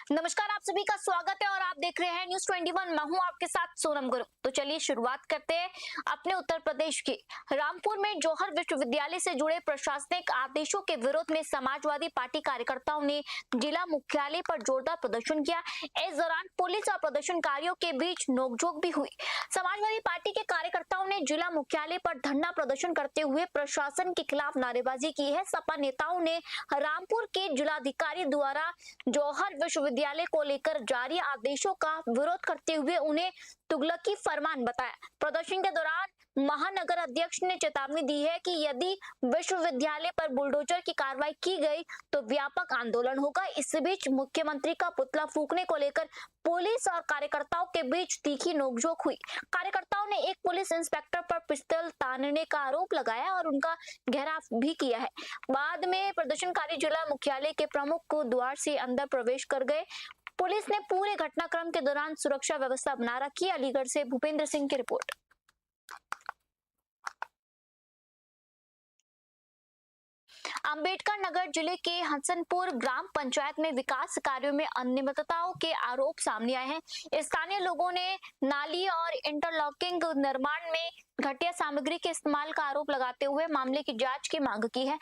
नमस्कार, आप सभी का स्वागत है और आप देख रहे हैं न्यूज 21। मैं हूं आपके साथ सोनम गुरु। तो चलिए शुरुआत करते हैं अपने उत्तर प्रदेश की। रामपुर में जौहर विश्वविद्यालय से जुड़े प्रशासनिक आदेशों के विरोध में समाजवादी पार्टी कार्यकर्ताओं ने जिला मुख्यालय पर जोरदार प्रदर्शन किया। इस दौरान पुलिस और प्रदर्शनकारियों के बीच नोकझोंक भी हुई। समाजवादी पार्टी के कार्यकर्ताओं ने जिला मुख्यालय पर धरना प्रदर्शन करते हुए प्रशासन के खिलाफ नारेबाजी की है। सपा नेताओं ने रामपुर के जिलाधिकारी द्वारा जौहर विश्वविद्यालय को लेकर जारी आदेशों का विरोध करते हुए उन्हें तुगलकी फरमान बताया। प्रदर्शन के दौरान महानगर अध्यक्ष ने चेतावनी दी है कि यदि विश्वविद्यालय पर बुलडोजर की कार्रवाई की गई तो व्यापक आंदोलन होगा। इस बीच मुख्यमंत्री का पुतला फूंकने को लेकर पुलिस और कार्यकर्ताओं के बीच तीखी नोकझोंक हुई। कार्यकर्ताओं ने एक पुलिस इंस्पेक्टर पर पिस्तौल तानने का आरोप लगाया और उनका घेराव भी किया है। बाद में प्रदर्शनकारी जिला मुख्यालय के प्रमुख को द्वार से अंदर प्रवेश कर गए। पुलिस ने पूरे घटनाक्रम के दौरान सुरक्षा व्यवस्था बना रखी। अलीगढ़ से भूपेंद्र सिंह की रिपोर्ट। अंबेडकर नगर जिले के हसनपुर ग्राम पंचायत में विकास कार्यों में अनियमितताओं के आरोप सामने आए हैं। स्थानीय लोगों ने नाली और इंटरलॉकिंग निर्माण में घटिया सामग्री के इस्तेमाल का आरोप लगाते हुए मामले की जांच की मांग की है।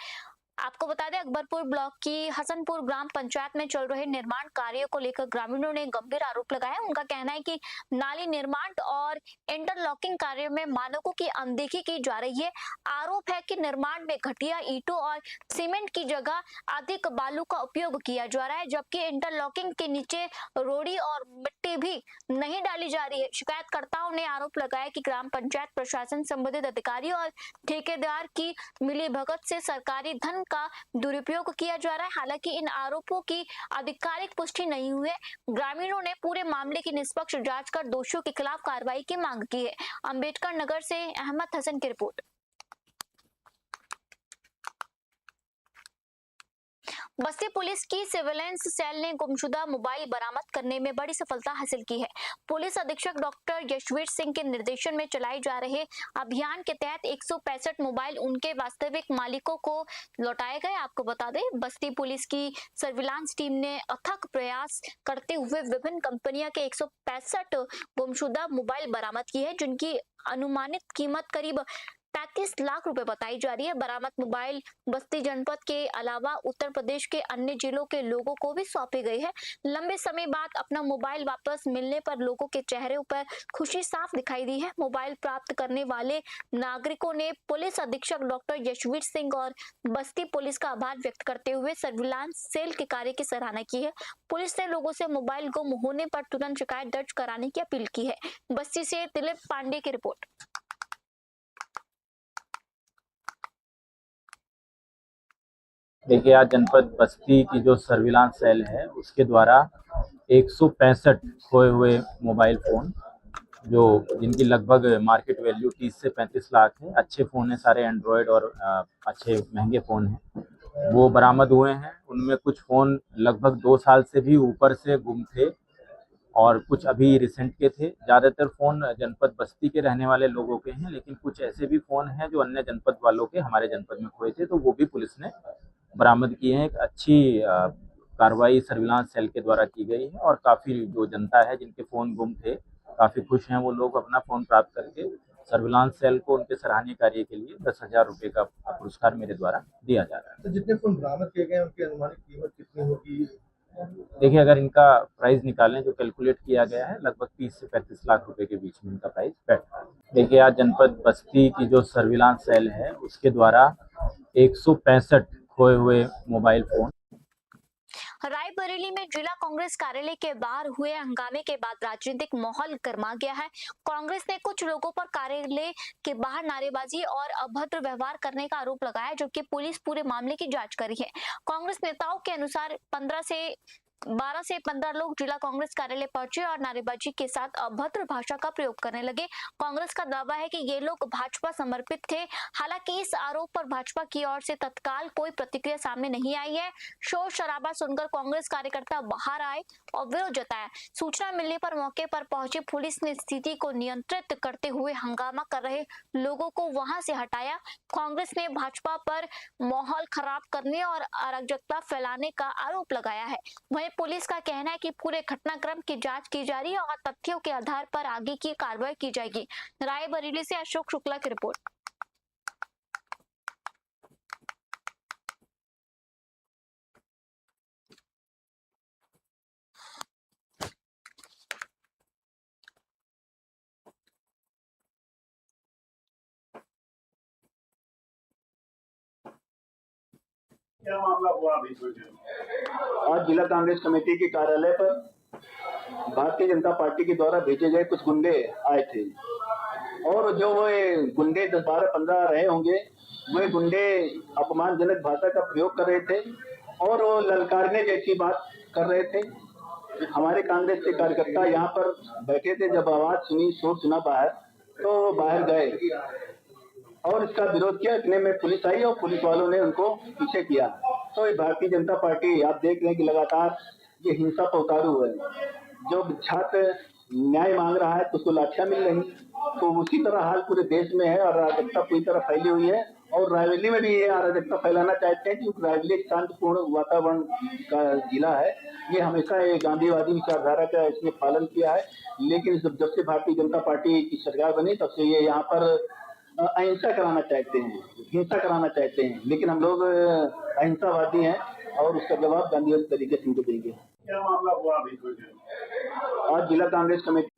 आपको बता दें, अकबरपुर ब्लॉक की हसनपुर ग्राम पंचायत में चल रहे निर्माण कार्यों को लेकर ग्रामीणों ने गंभीर आरोप लगाया। उनका कहना है कि नाली निर्माण और इंटरलॉकिंग कार्यों में मानकों की अनदेखी की जा रही है। आरोप है कि निर्माण में घटिया ईंटों और सीमेंट की जगह अधिक बालू का उपयोग किया जा रहा है, जबकि इंटरलॉकिंग के नीचे रोड़ी और मिट्टी भी नहीं डाली जा रही है। शिकायतकर्ताओं ने आरोप लगाया कि ग्राम पंचायत प्रशासन, संबंधित अधिकारी और ठेकेदार की मिलीभगत से सरकारी धन का दुरुपयोग किया जा रहा है। हालांकि इन आरोपों की आधिकारिक पुष्टि नहीं हुई है। ग्रामीणों ने पूरे मामले की निष्पक्ष जांच कर दोषियों के खिलाफ कार्रवाई की मांग की है। अंबेडकर नगर से अहमद हसन की रिपोर्ट। बस्ती पुलिस की सर्विलांस सेल ने गुमशुदा मोबाइल बरामद करने में बड़ी सफलता हासिल की है। पुलिस अधीक्षक डॉक्टर यशवीर सिंह के निर्देशन में चलाए जा रहे अभियान के तहत 165 मोबाइल उनके वास्तविक मालिकों को लौटाए गए। आपको बता दें, बस्ती पुलिस की सर्विलांस टीम ने अथक प्रयास करते हुए विभिन्न कंपनियों के 165 गुमशुदा मोबाइल बरामद की है, जिनकी अनुमानित कीमत करीब 35 लाख रुपए बताई जा रही है। बरामद मोबाइल बस्ती जनपद के अलावा उत्तर प्रदेश के अन्य जिलों के लोगों को भी सौंपे गए हैं। लंबे समय बाद अपना मोबाइल वापस मिलने पर लोगों के चेहरों पर खुशी साफ दिखाई दी है। मोबाइल प्राप्त करने वाले नागरिकों ने पुलिस अधीक्षक डॉक्टर यशवीर सिंह और बस्ती पुलिस का आभार व्यक्त करते हुए सर्विलांस सेल के कार्य की सराहना की है। पुलिस ने लोगों से मोबाइल गुम होने पर तुरंत शिकायत दर्ज कराने की अपील की है। बस्ती से दिलीप पांडे की रिपोर्ट। देखिए, आज जनपद बस्ती की जो सर्विलांस सेल है उसके द्वारा 165 खोए हुए मोबाइल फ़ोन, जो जिनकी लगभग मार्केट वैल्यू 30 से 35 लाख है, अच्छे फ़ोन हैं, सारे एंड्रॉयड और अच्छे महंगे फ़ोन हैं, वो बरामद हुए हैं। उनमें कुछ फ़ोन लगभग 2 साल से भी ऊपर से गुम थे और कुछ अभी रिसेंट के थे। ज़्यादातर फ़ोन जनपद बस्ती के रहने वाले लोगों के हैं, लेकिन कुछ ऐसे भी फ़ोन हैं जो अन्य जनपद वालों के हमारे जनपद में खोए थे, तो वो भी पुलिस ने बरामद किए हैं। एक अच्छी कार्रवाई सर्विलांस सेल के द्वारा की गई है और काफ़ी जो जनता है जिनके फ़ोन गुम थे, काफ़ी खुश हैं वो लोग अपना फ़ोन प्राप्त करके। सर्विलांस सेल को उनके सराहनीय कार्य के लिए 10,000 रुपये का पुरस्कार मेरे द्वारा दिया जा रहा है। तो जितने फ़ोन बरामद किए गए हैं उनकी अनुमानित कीमत कितनी होगी? देखिए, अगर इनका प्राइस निकालें जो कैलकुलेट किया गया है, लगभग 30 से 35 लाख रुपए के बीच में इनका प्राइस बैठता है। देखिए, आज जनपद बस्ती की जो सर्विलांस सेल है उसके द्वारा 165 खोए हुए मोबाइल फ़ोन। रायबरेली में जिला कांग्रेस कार्यालय के बाहर हुए हंगामे के बाद राजनीतिक माहौल गर्मा गया है। कांग्रेस ने कुछ लोगों पर कार्यालय के बाहर नारेबाजी और अभद्र व्यवहार करने का आरोप लगाया, जबकि पुलिस पूरे मामले की जांच कर रही है। कांग्रेस नेताओं के अनुसार 12 से 15 लोग जिला कांग्रेस कार्यालय पहुंचे और नारेबाजी के साथ अभद्र भाषा का प्रयोग करने लगे। कांग्रेस का दावा है कि ये लोग भाजपा समर्पित थे। हालांकि इस आरोप पर भाजपा की ओर से तत्काल कोई प्रतिक्रिया सामने नहीं आई है। शोर शराबा सुनकर कांग्रेस कार्यकर्ता बाहर आए और विरोध जताया। सूचना मिलने पर मौके पर पहुंची पुलिस ने स्थिति को नियंत्रित करते हुए हंगामा कर रहे लोगों को वहां से हटाया। कांग्रेस ने भाजपा पर माहौल खराब करने और अराजकता फैलाने का आरोप लगाया है। वहीं पुलिस का कहना है कि पूरे घटनाक्रम की जांच की जा रही है और तथ्यों के आधार पर आगे की कार्रवाई की जाएगी। रायबरेली से अशोक शुक्ला की रिपोर्ट। क्या मामला हुआ अभी? आज जिला कांग्रेस कमेटी के कार्यालय पर भारतीय जनता पार्टी के द्वारा भेजे गए कुछ गुंडे आए थे और जो वो गुंडे 10-12-15 रहे होंगे, वे गुंडे अपमानजनक भाषा का प्रयोग कर रहे थे और वो ललकारने जैसी बात कर रहे थे। हमारे कांग्रेस के कार्यकर्ता यहाँ पर बैठे थे, जब आवाज सुनी, शोर सुना बाहर, तो वो बाहर गए और इसका विरोध किया। इतने में पुलिस आई और पुलिस वालों ने उनको पीछे किया। तो ये भारतीय जनता पार्टी, आप देख रहे हैं कि लगातार ये हिंसा पर उतारू है। जो छात्र न्याय मांग रहा है तो उसको लाठियां मिल रही, तो उसी तरह हाल पूरे देश में है और अराजकता पूरी तरह फैली हुई है। और रायबरेली में भी ये अराजकता फैलाना चाहते हैं, क्योंकि रायबरेली एक शांतिपूर्ण वातावरण का जिला है। ये हमेशा ये गांधीवादी विचारधारा का इसने पालन किया है, लेकिन जब से भारतीय जनता पार्टी की सरकार बनी तब से ये यहाँ पर अहिंसा कराना चाहते हैं, हिंसा कराना चाहते हैं। लेकिन हम लोग अहिंसावादी हैं और उसका जवाब गांधीवादी तरीके से उनको देंगे। क्या मामला हुआ अभी? आज जिला कांग्रेस कमेटी।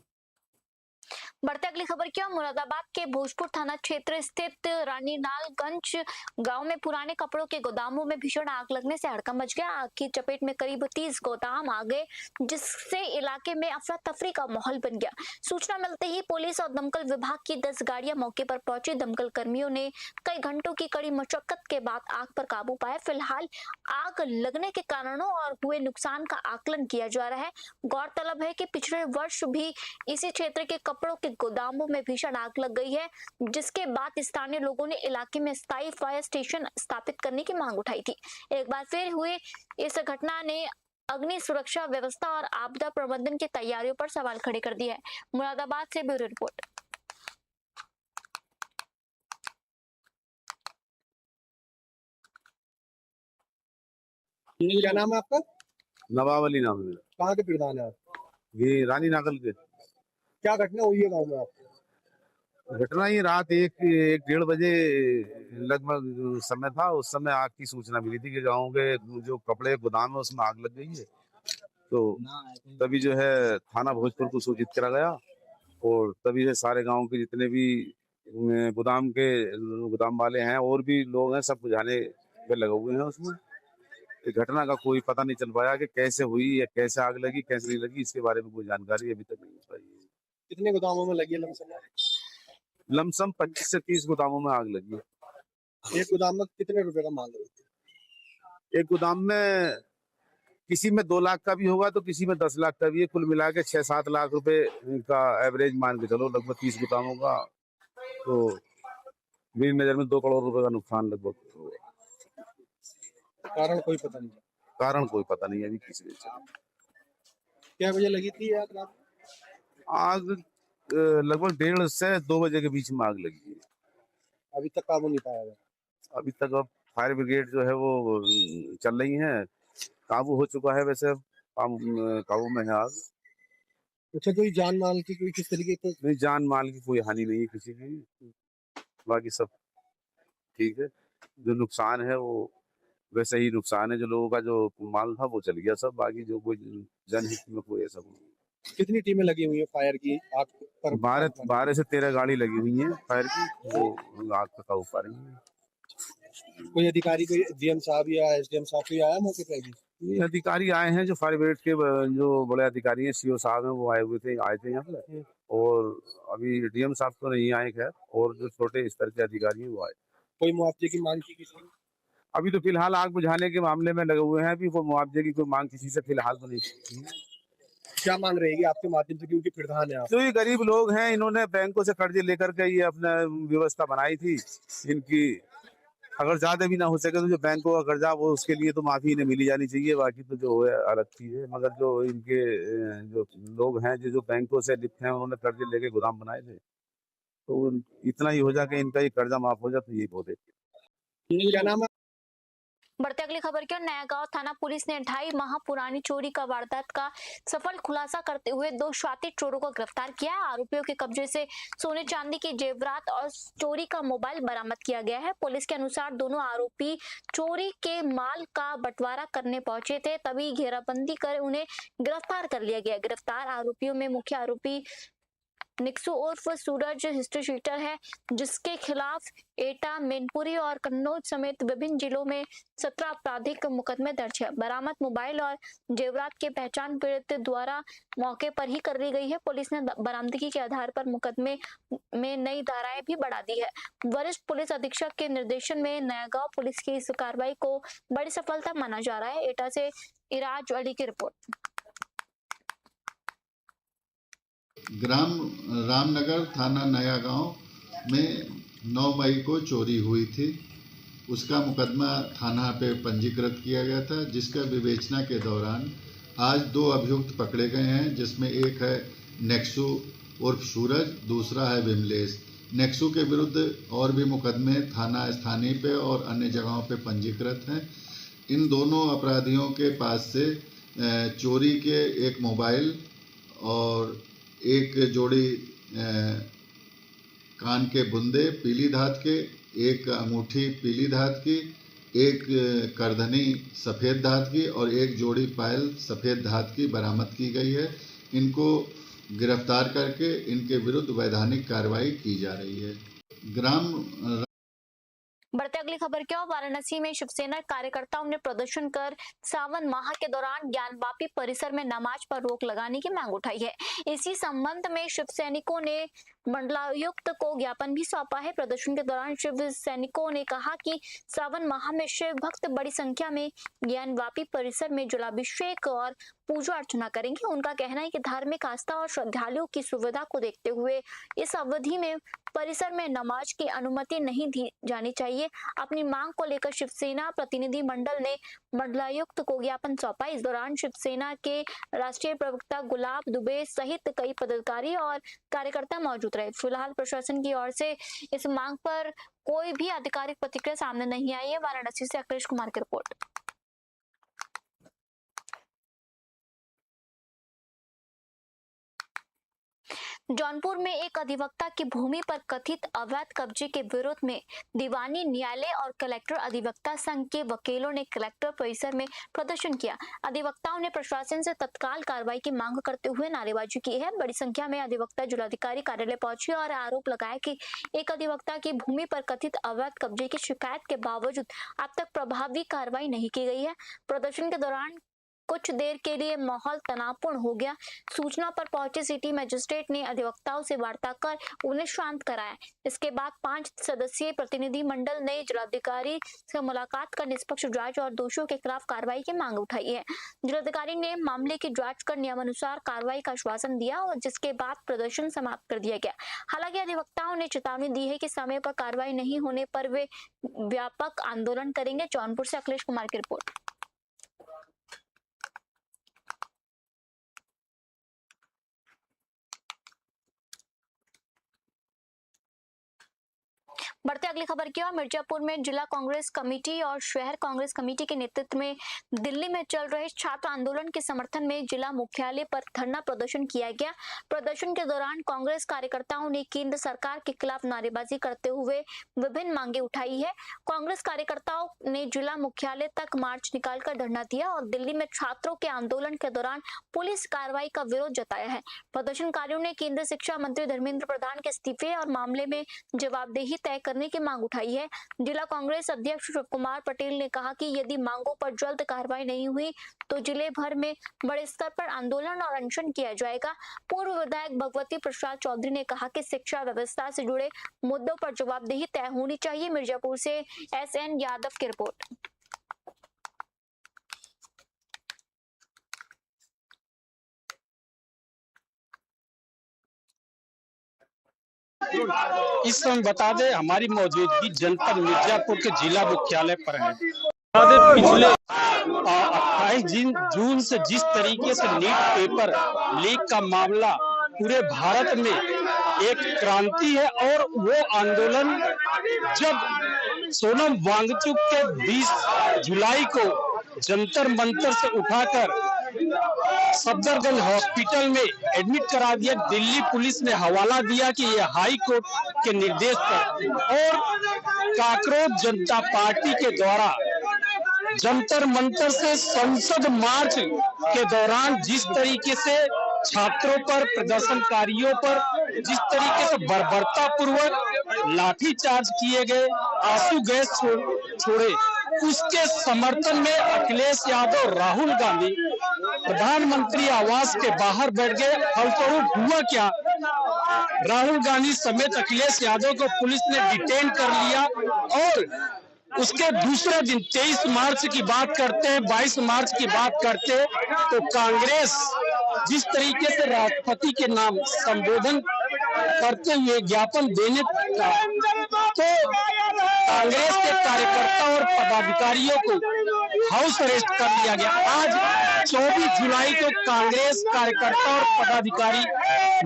बढ़ते अगली खबर की ओर। मुरादाबाद के भोजपुर थाना क्षेत्र स्थित रानीनालगंज गांव में पुराने कपड़ों के गोदामों में भीषण आग लगने से हड़कंप मच गया। आग की चपेट में करीब 30 गोदाम आ गए, जिससे इलाके में अफरा तफरी का माहौल बन गया। सूचना मिलते ही पुलिस और दमकल विभाग की 10 गाड़ियां मौके पर पहुंची। दमकल कर्मियों ने कई घंटों की कड़ी मशक्कत के बाद आग पर काबू पाया। फिलहाल आग लगने के कारणों और हुए नुकसान का आकलन किया जा रहा है। गौरतलब है कि पिछले वर्ष भी इसी क्षेत्र के कपड़ों के गोदामों में भीषण आग लग गई है, जिसके बाद स्थानीय लोगों ने इलाके में स्थायी फायर स्टेशन स्थापित करने की मांग उठाई थी। एक बार फिर हुए इस घटना ने अग्नि सुरक्षा व्यवस्था और आपदा प्रबंधन की तैयारियों पर सवाल खड़े कर दिया है। मुरादाबाद से ब्यूरो रिपोर्ट। क्या नाम है आपका? नवाब अली नाम है। कहाँ के प्रधान है आप? ये रानी नागल के। क्या घटना हुई है गाँव में आपको? घटना ये रात 1-1:30 बजे लगभग समय था। उस समय आग की सूचना मिली थी कि गांव के जो कपड़े गोदाम है उसमें आग लग गई है। तो तभी जो है थाना भोजपुर को सूचित करा गया और तभी से सारे गांव के जितने भी गोदाम वाले हैं और भी लोग हैं, सब बुझाने पे लगे हुए हैं उसमें। घटना का कोई पता नहीं चल पाया कि कैसे हुई या कैसे आग लगी, कैसे नहीं लगी, इसके बारे में कोई जानकारी अभी तक नहीं मिल पाई है। कितने गोदामों में लगी है लमसम? लमसम 25 से 30 गोदामों में आग लगी है। एक गोदाम में कितने रुपए का माल है? एक गोदाम में किसी में 2 लाख का भी होगा तो किसी में 10 लाख का भी है। कुल मिला के 6-7 लाख रुपए का एवरेज मान के चलो, लगभग 30 गोदामों का। तो मेरी नजर में 2 करोड़ रुपए का नुकसान लगभग हुआ। कारण कोई पता नहीं। कारण कोई पता नहीं है अभी किसी वजह से। क्या वजह लगी थी आग रात? आग लगभग 1:30 से 2 बजे के बीच में आग लगी है। अभी तक काबू नहीं पाया गया। अभी तक अब फायर ब्रिगेड जो है वो चल रही है, काबू हो चुका है। वैसे काबू में है आग। अच्छा, कोई जान माल की कोई किस तरीके की? नहीं, जान माल की कोई हानि नहीं है किसी की, बाकी सब ठीक है। जो नुकसान है वो वैसे ही नुकसान है। जो लोगों का जो माल था वो चल गया सब, बाकी जो कोई जनहित में कोई ऐसा नहीं। कितनी टीमें लगी हुई है फायर की आग पर? 12 से 13 गाड़ी लगी हुई है फायर की, वो आग पर काबू पा रही है। कोई अधिकारी, कोई डीएम साहब या एसडीएम साहब कोई आया मौके पे? ये अधिकारी आए हैं, जो फायर ब्रिगेड के जो बड़े अधिकारी हैं, सीओ साहब हैं, वो आए थे यहाँ पे। और अभी डीएम साहब तो नहीं आए खैर, और जो छोटे स्तर के अधिकारी हैं वो आए। कोई मुआवजे की मांग की किसी ने? अभी तो फिलहाल आग बुझाने के मामले में लगे हुए हैं। अभी वो मुआवजे की कोई मांग किसी से फिलहाल तो नहीं की है। क्या मांग रहेगी आपके माध्यम से, क्योंकि प्रधान है आप? जो ये गरीब लोग हैं, इन्होंने बैंकों से कर्जे लेकर के ये अपना व्यवस्था बनाई थी। इनकी अगर ज्यादा भी ना हो सके तो जो बैंकों का कर्जा वो उसके लिए तो माफी इन्हें मिली जानी चाहिए, बाकी तो जो है अलग चीज है। मगर जो इनके जो लोग हैं जो बैंकों से लिप्त हैं, उन्होंने कर्जे लेके गोदाम बनाए थे, तो इतना ही हो जाके इनका ये कर्जा माफ हो जाए तो ये बहुत है। क्या नाम है? बढ़ते अगली खबर की ओर। नयागांव थाना पुलिस ने 2.5 माह पुरानी चोरी का वारदात का सफल खुलासा करते हुए 2 शातिर चोरों को गिरफ्तार किया है। आरोपियों के कब्जे से सोने चांदी के जेवरात और चोरी का मोबाइल बरामद किया गया है। पुलिस के अनुसार दोनों आरोपी चोरी के माल का बंटवारा करने पहुंचे थे, तभी घेराबंदी कर उन्हें गिरफ्तार कर लिया गया। गिरफ्तार आरोपियों में मुख्य आरोपी निक्सू उर्फ सूरज हिस्ट्री शीटर है, जिसके खिलाफ एटा, मैनपुरी और कन्नौज समेत विभिन्न जिलों में 17 आपराधिक मुकदमे दर्ज है। बरामद मोबाइल और जेवरात की पहचान पीड़ित द्वारा मौके पर ही कर ली गई है। पुलिस ने बरामदगी के आधार पर मुकदमे में नई धाराएं भी बढ़ा दी है। वरिष्ठ पुलिस अधीक्षक के निर्देशन में नयागांव पुलिस की इस कार्रवाई को बड़ी सफलता माना जा रहा है। एटा से इराज अली की रिपोर्ट। ग्राम रामनगर थाना नया गांव में 9 मई को चोरी हुई थी। उसका मुकदमा थाना पे पंजीकृत किया गया था, जिसका विवेचना के दौरान आज 2 अभियुक्त पकड़े गए हैं, जिसमें एक है नेक्सू उर्फ सूरज, दूसरा है विमलेश। नेक्सू के विरुद्ध और भी मुकदमे थाना स्थानीय पे और अन्य जगहों पे पंजीकृत हैं। इन दोनों अपराधियों के पास से चोरी के एक मोबाइल और एक जोड़ी कान के बुंदे पीली धात के, एक अंगूठी पीली धात की, एक करधनी सफ़ेद धात की और एक जोड़ी पायल सफ़ेद धात की बरामद की गई है। इनको गिरफ्तार करके इनके विरुद्ध वैधानिक कार्रवाई की जा रही है। बढ़ते अगली खबर की ओर। वाराणसी में शिवसेना कार्यकर्ताओं ने प्रदर्शन कर सावन माह के दौरान ज्ञानवापी परिसर में नमाज पर रोक लगाने की मांग उठाई है। इसी संबंध में शिव सैनिकों ने मंडलायुक्त को ज्ञापन भी सौंपा है। प्रदर्शन के दौरान शिव सैनिकों ने कहा कि सावन माह में शिव भक्त बड़ी संख्या में ज्ञानवापी परिसर में जलाभिषेक और पूजा अर्चना करेंगे। उनका कहना है कि धार्मिक आस्था और श्रद्धालुओं की सुविधा को देखते हुए इस अवधि में परिसर में नमाज की अनुमति नहीं दी जानी चाहिए। अपनी मांग को लेकर शिवसेना प्रतिनिधि मंडल ने मंडलायुक्त को ज्ञापन सौंपा। इस दौरान शिवसेना के राष्ट्रीय प्रवक्ता गुलाब दुबे सहित कई पदाधिकारी और कार्यकर्ता मौजूद रहे। फिलहाल प्रशासन की ओर से इस मांग पर कोई भी आधिकारिक प्रतिक्रिया सामने नहीं आई है। वाराणसी से अखिलेश कुमार की रिपोर्ट। जौनपुर में एक अधिवक्ता की भूमि पर कथित अवैध कब्जे के विरोध में दीवानी न्यायालय और कलेक्टर अधिवक्ता संघ के वकीलों ने कलेक्टर परिसर में प्रदर्शन किया। अधिवक्ताओं ने प्रशासन से तत्काल कार्रवाई की मांग करते हुए नारेबाजी की है। बड़ी संख्या में अधिवक्ता जिलाधिकारी कार्यालय पहुंचे और आरोप लगाया कि एक अधिवक्ता की भूमि पर कथित अवैध कब्जे की शिकायत के बावजूद अब तक प्रभावी कार्रवाई नहीं की गई है। प्रदर्शन के दौरान कुछ देर के लिए माहौल तनावपूर्ण हो गया। सूचना पर पहुंचे सिटी मजिस्ट्रेट ने अधिवक्ताओं से वार्ता कर उन्हें शांत कराया। इसके बाद 5 सदस्यीय प्रतिनिधि मंडल ने जिलाधिकारी से मुलाकात कर निष्पक्ष जांच और दोषियों के खिलाफ कार्रवाई की मांग उठाई है। जिलाधिकारी ने मामले की जांच कर नियमानुसार कार्रवाई का आश्वासन दिया और जिसके बाद प्रदर्शन समाप्त कर दिया गया। हालांकि अधिवक्ताओं ने चेतावनी दी है कि समय पर कार्रवाई नहीं होने पर वे व्यापक आंदोलन करेंगे। जौनपुर से अखिलेश कुमार की रिपोर्ट। बढ़ते अगली खबर की ओर। मिर्जापुर में जिला कांग्रेस कमेटी और शहर कांग्रेस कमेटी के नेतृत्व में दिल्ली में चल रहे छात्र आंदोलन के समर्थन में जिला मुख्यालय पर धरना प्रदर्शन किया गया। प्रदर्शन के दौरान कांग्रेस कार्यकर्ताओं ने केंद्र सरकार के खिलाफ नारेबाजी करते हुए विभिन्न मांगे उठाई है। कांग्रेस कार्यकर्ताओं ने जिला मुख्यालय तक मार्च निकालकर धरना दिया और दिल्ली में छात्रों के आंदोलन के दौरान पुलिस कार्रवाई का विरोध जताया है। प्रदर्शनकारियों ने केंद्रीय शिक्षा मंत्री धर्मेंद्र प्रधान के इस्तीफे और मामले में जवाबदेही तय करने की मांग उठाई है। जिला कांग्रेस अध्यक्ष शिव कुमार पटेल ने कहा कि यदि मांगों पर जल्द कार्रवाई नहीं हुई तो जिले भर में बड़े स्तर पर आंदोलन और अनशन किया जाएगा। पूर्व विधायक भगवती प्रसाद चौधरी ने कहा कि शिक्षा व्यवस्था से जुड़े मुद्दों पर जवाबदेही तय होनी चाहिए। मिर्जापुर से SN यादव की रिपोर्ट। इस समय बता दें हमारी मौजूदगी जनपद मिर्जापुर के जिला मुख्यालय पर है। पिछले 28 जून से जिस तरीके से नीट पेपर लीक का मामला पूरे भारत में एक क्रांति है। और वो आंदोलन जब सोनम वांगचुक के 20 जुलाई को जंतर मंतर से उठाकर सफदरजंग हॉस्पिटल में एडमिट करा दिया, दिल्ली पुलिस ने हवाला दिया कि ये हाई कोर्ट के निर्देश पर, और काकरोच जनता पार्टी के द्वारा जंतर मंतर से संसद मार्च के दौरान जिस तरीके से छात्रों पर, प्रदर्शनकारियों पर जिस तरीके से बर्बरता पूर्वक लाठीचार्ज किए गए, आंसू गैस छोड़े, उसके समर्थन में अखिलेश यादव, राहुल गांधी प्रधानमंत्री आवास के बाहर बैठ गए। फलस्वरूप हुआ क्या, राहुल गांधी समेत अखिलेश यादव को पुलिस ने डिटेन कर लिया। और उसके दूसरे दिन 23 मार्च की बात करते हैं, 22 मार्च की बात करते हैं, तो कांग्रेस जिस तरीके से राष्ट्रपति के नाम संबोधन करते हुए ज्ञापन देने का, तो कांग्रेस के कार्यकर्ता और पदाधिकारियों को हाउस अरेस्ट कर लिया गया। आज 24 जुलाई को कांग्रेस कार्यकर्ता और पदाधिकारी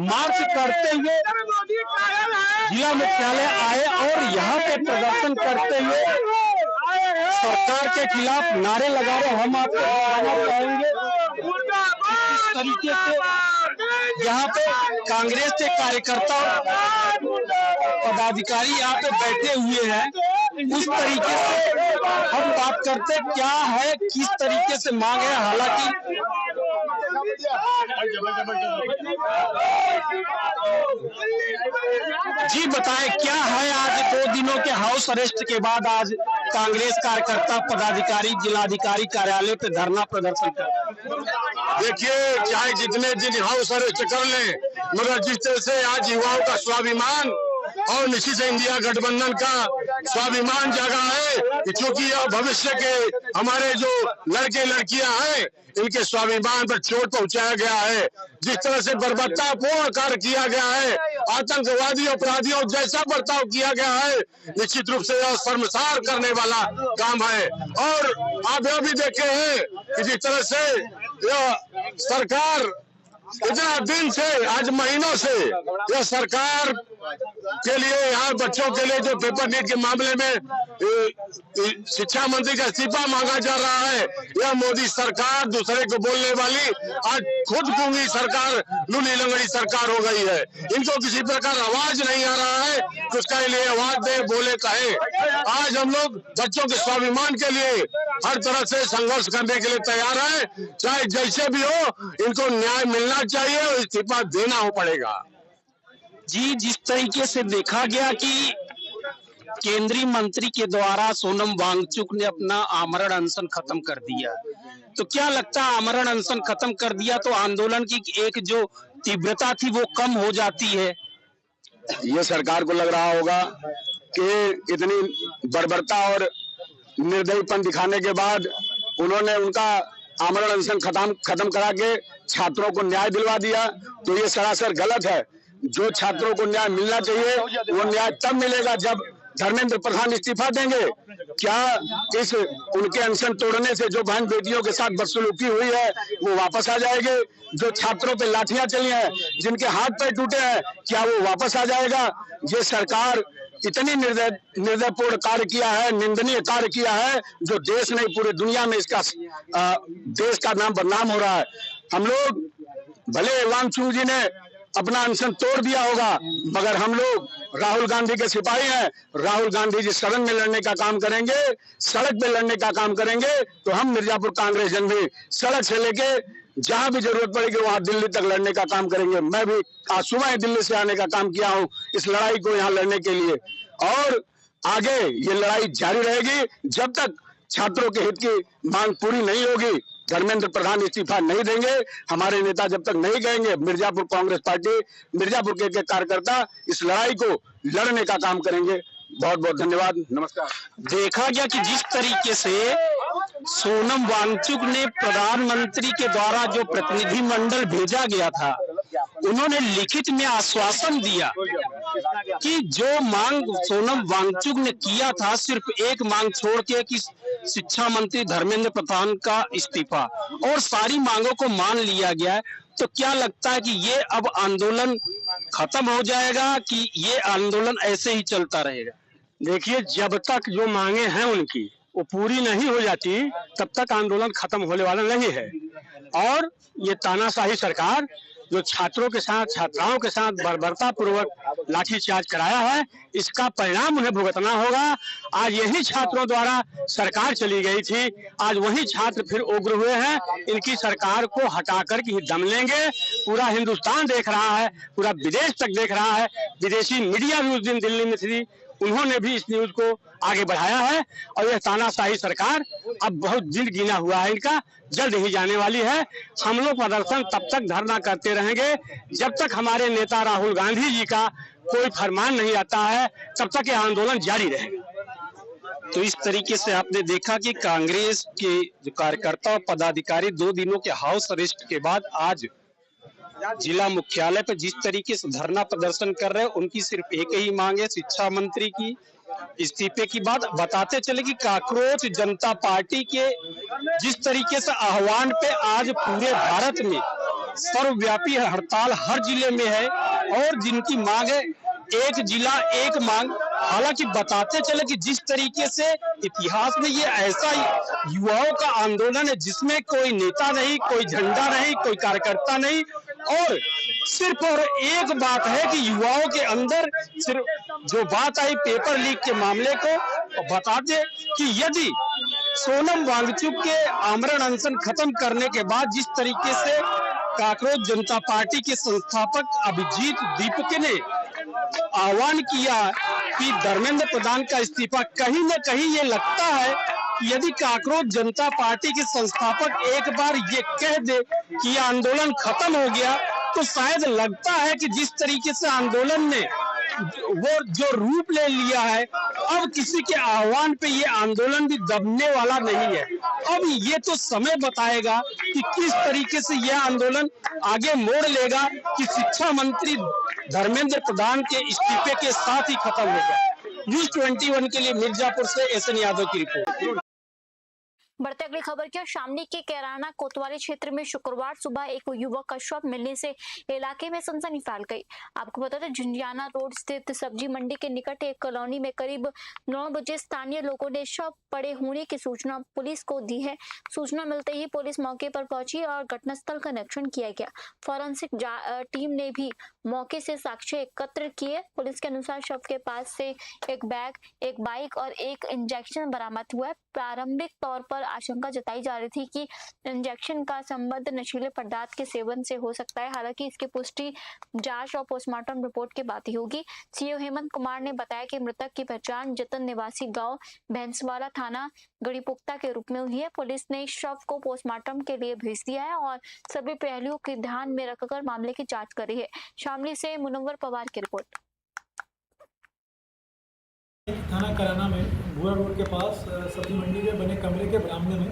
मार्च करते हुए जिला मुख्यालय आए और यहाँ पे प्रदर्शन करते हुए सरकार के खिलाफ नारे लगा रहे। हम आपको बताना चाहेंगे इस तरीके से यहाँ पे कांग्रेस के कार्यकर्ता और पदाधिकारी यहाँ पे बैठे हुए हैं। उस तरीके से हम बात करते हैं क्या है, किस तरीके से मांग है। हालांकि जी बताएं क्या है, आज 2 दिनों के हाउस अरेस्ट के बाद आज कांग्रेस कार्यकर्ता पदाधिकारी जिलाधिकारी कार्यालय पे धरना प्रदर्शन कर। देखिए, चाहे जितने दिन हाउस अरेस्ट कर लें, मगर जिस तरह से आज युवाओं का स्वाभिमान और निश्चित से इंडिया गठबंधन का स्वाभिमान जागा है कि चूंकि भविष्य के हमारे जो लड़के लड़कियां हैं, इनके स्वाभिमान पर चोट पहुंचाया गया है। जिस तरह से बर्बरतापूर्ण कार्य किया गया है, आतंकवादी अपराधियों जैसा बर्ताव किया गया है, निश्चित रूप से यह शर्मसार करने वाला काम है। और आप यह भी देखे हैं कि जिस तरह से यह सरकार इतना दिन से, आज महीनों से यह सरकार के लिए, यहाँ बच्चों के लिए जो पेपर लीक के मामले में शिक्षा मंत्री का इस्तीफा मांगा जा रहा है, यह मोदी सरकार दूसरे को बोलने वाली आज खुद गूंगी सरकार, लूली लंगड़ी सरकार हो गई है। इनको किसी प्रकार आवाज नहीं आ रहा है कि उसका लिए आवाज दे, बोले, कहे। आज हम लोग बच्चों के स्वाभिमान के लिए हर तरह से संघर्ष करने के लिए तैयार हैं, चाहे जैसे भी हो, इनको न्याय मिलना चाहिए और इस्तीफा देना हो पड़ेगा। जी, जिस तरीके से देखा गया कि केंद्रीय मंत्री के द्वारा सोनम वांगचुक ने अपना आमरण अनशन खत्म कर दिया, तो क्या लगता है आमरण अनशन खत्म कर दिया तो आंदोलन की एक जो तीव्रता थी वो कम हो जाती है? ये सरकार को लग रहा होगा कि इतनी बर्बरता और निर्दयीपन दिखाने के बाद उन्होंने उनका आमरण अनशन खत्म करा के छात्रों को न्याय दिलवा दिया, तो ये सरासर गलत है। जो छात्रों को न्याय मिलना चाहिए वो न्याय तब मिलेगा जब धर्मेंद्र प्रधान इस्तीफा देंगे। क्या इस उनके अनशन तोड़ने से जो बहन बेटियों के साथ बदसलूकी हुई है वो वापस आ जाएगी? जो छात्रों पे लाठियां चली हैं, जिनके हाथ पैर टूटे हैं, क्या वो वापस आ जाएगा? ये सरकार इतनी निर्दयपूर्ण कार्य किया है, निंदनीय कार्य किया है, जो देश नहीं पूरी दुनिया में इसका देश का नाम बदनाम हो रहा है। हम लोग भले वांगचुक जी ने अपना अनशन तोड़ दिया होगा, मगर हम लोग राहुल गांधी के सिपाही हैं। राहुल गांधी जी सदन में लड़ने का काम करेंगे, सड़क पे लड़ने का काम करेंगे, तो हम मिर्जापुर कांग्रेस जन भी सड़क से लेके जहां भी जरूरत पड़ेगी वहां दिल्ली तक लड़ने का काम करेंगे। मैं भी आज सुबह दिल्ली से आने का काम किया हूं इस लड़ाई को यहाँ लड़ने के लिए, और आगे ये लड़ाई जारी रहेगी जब तक छात्रों के हित की मांग पूरी नहीं होगी। धर्मेंद्र प्रधान इस्तीफा नहीं देंगे, हमारे नेता जब तक नहीं कहेंगे, मिर्जापुर कांग्रेस पार्टी, मिर्जापुर के कार्यकर्ता इस लड़ाई को लड़ने का काम करेंगे। बहुत बहुत धन्यवाद, नमस्कार। देखा गया कि जिस तरीके से सोनम वांगचुक ने प्रधानमंत्री के द्वारा जो प्रतिनिधि मंडल भेजा गया था, उन्होंने लिखित में आश्वासन दिया कि जो मांग सोनम वांगचुक ने किया था, सिर्फ एक मांग छोड़ के कि शिक्षा मंत्री धर्मेंद्र प्रधान का इस्तीफा, और सारी मांगों को मान लिया गया है। तो क्या लगता है कि ये अब आंदोलन खत्म हो जाएगा कि ये आंदोलन ऐसे ही चलता रहेगा? देखिए, जब तक जो मांगे हैं उनकी वो पूरी नहीं हो जाती तब तक आंदोलन खत्म होने वाला नहीं है। और ये तानाशाही सरकार जो छात्रों के साथ, छात्राओं के साथ बर्बरता पूर्वक लाठीचार्ज कराया है, इसका परिणाम उन्हें भुगतना होगा। आज यही छात्रों द्वारा सरकार चली गई थी, आज वही छात्र फिर उग्र हुए हैं। इनकी सरकार को हटाकर के ही दम लेंगे। पूरा हिंदुस्तान देख रहा है, पूरा विदेश तक देख रहा है। विदेशी मीडिया भी उस दिन दिल्ली में थी, उन्होंने भी इस न्यूज को आगे बढ़ाया है। और यह तानाशाही सरकार अब बहुत दिन गिना हुआ है, इनका जल्द ही जाने वाली है। हम लोग प्रदर्शन तब तक धरना करते रहेंगे जब तक हमारे नेता राहुल गांधी जी का कोई फरमान नहीं आता है, तब तक ये आंदोलन जारी रहेगा। तो इस तरीके से आपने देखा कि कांग्रेस के जो कार्यकर्ता और पदाधिकारी 2 दिनों के हाउस अरेस्ट के बाद आज जिला मुख्यालय पर जिस तरीके से धरना प्रदर्शन कर रहे हैं, उनकी सिर्फ एक ही मांग है, शिक्षा मंत्री की इस्तीफे की बात। बताते चले कि काकरोच जनता पार्टी के जिस तरीके से आह्वान पे आज पूरे भारत में सर्वव्यापी हड़ताल हर जिले में है और जिनकी मांग है एक जिला एक मांग। हालांकि बताते चले कि जिस तरीके से इतिहास में ये ऐसा युवाओं का आंदोलन है जिसमें कोई नेता नहीं, कोई झंडा नहीं, कोई कार्यकर्ता नहीं, और सिर्फ और एक बात है कि युवाओं के अंदर सिर्फ जो बात आई पेपर लीक के मामले को, बताते कि यदि सोनम वांगचुक के आमरण अनशन खत्म करने के बाद जिस तरीके से काकरोच जनता पार्टी के संस्थापक अभिजीत दीपके ने आह्वान किया कि धर्मेंद्र प्रधान का इस्तीफा, कहीं न कहीं ये लगता है कि यदि काकरोच जनता पार्टी के संस्थापक एक बार ये कह दे कि ये आंदोलन खत्म हो गया, तो शायद लगता है कि जिस तरीके से आंदोलन ने वो जो रूप ले लिया है, अब किसी के आह्वान पे ये आंदोलन भी दबने वाला नहीं है। अब ये तो समय बताएगा कि किस तरीके से यह आंदोलन आगे मोड़ लेगा कि शिक्षा मंत्री धर्मेंद्र प्रधान के इस्तीफे के साथ ही खत्म होगा। न्यूज़ 21 के लिए मिर्जापुर से एसएन यादव की रिपोर्ट। बढ़ते अगली खबर की ओर। शामली के कैराना कोतवाली क्षेत्र में शुक्रवार सुबह एक युवक का शव मिलने से इलाके में सनसनी फैल गई। आपको बता दें, झुंझुनू रोड स्थित सब्जी मंडी के निकट एक कॉलोनी में करीब 9 बजे स्थानीय लोगों ने शव पड़े होने की सूचना पुलिस को दी है। सूचना मिलते ही पुलिस मौके पर पहुंची और घटनास्थल का निरीक्षण किया गया। फॉरेंसिक टीम ने भी मौके से साक्ष्य एकत्र किए। पुलिस के अनुसार शव के पास से एक बैग, एक बाइक और एक इंजेक्शन बरामद हुआ है। प्रारंभिक तौर पर आशंका जताई जा रही थी कि इंजेक्शन का संबंध नशीले पदार्थ के सेवन से हो सकता है। हालांकि इसकी पुष्टि जांच और पोस्टमार्टम रिपोर्ट के बाद ही होगी। सीओ हेमंत कुमार ने बताया कि मृतक की पहचान जतन निवासी गांव भैंसवाला थाना गढ़ीपुख्ता के रूप में हुई है। पुलिस ने शव को पोस्टमार्टम के लिए भेज दिया है और सभी पहलुओं को ध्यान में रखकर मामले की जाँच कर रही है। शामली से मुनव्वर पवार की रिपोर्ट। थाना कराना में भुआ रोड के पास सब्जी मंडी में बने कमरे के बरामदे में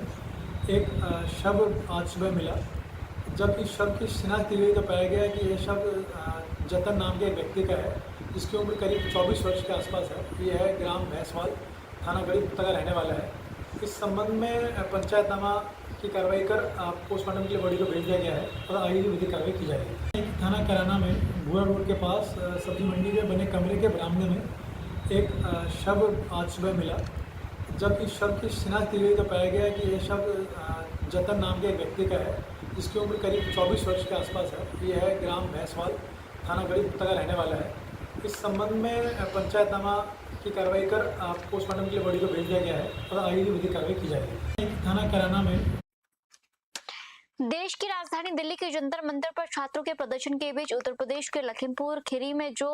एक शव आज सुबह मिला। जब इस शव की शिनाख्त की गई तो पाया गया कि यह शव जतन नाम के एक व्यक्ति का है, जिसकी उम्र करीब 24 वर्ष के आसपास है। यह है ग्राम भैंसवाल, थाना गढ़ीपुख्ता का रहने वाला है। इस संबंध में पंचायतनामा की कार्रवाई कर पोस्टमार्टम के लिए बॉडी को भेज दिया गया है और आगे की विधिक कार्रवाई की जाएगी। थाना कराना में भुआ रोड के पास सब्जी मंडी में बने कमरे के बरामदे में एक शव आज सुबह मिला। जब इस शव की शिनाख्त की गई तो पाया गया कि यह शव जतन नाम के एक व्यक्ति का है, जिसकी उम्र करीब 24 वर्ष के आसपास है। यह है ग्राम भैंसवाल, थाना गढ़ीपुख्ता का रहने वाला है। इस संबंध में पंचायतनामा की कार्रवाई कर पोस्टमार्टम के लिए बॉडी को भेज दिया गया है और आगे की विधिक कार्रवाई की जाएगी। थाना कराना में देश की राजधानी दिल्ली के जंतर मंतर पर छात्रों के प्रदर्शन के बीच उत्तर प्रदेश के लखीमपुर खीरी में जो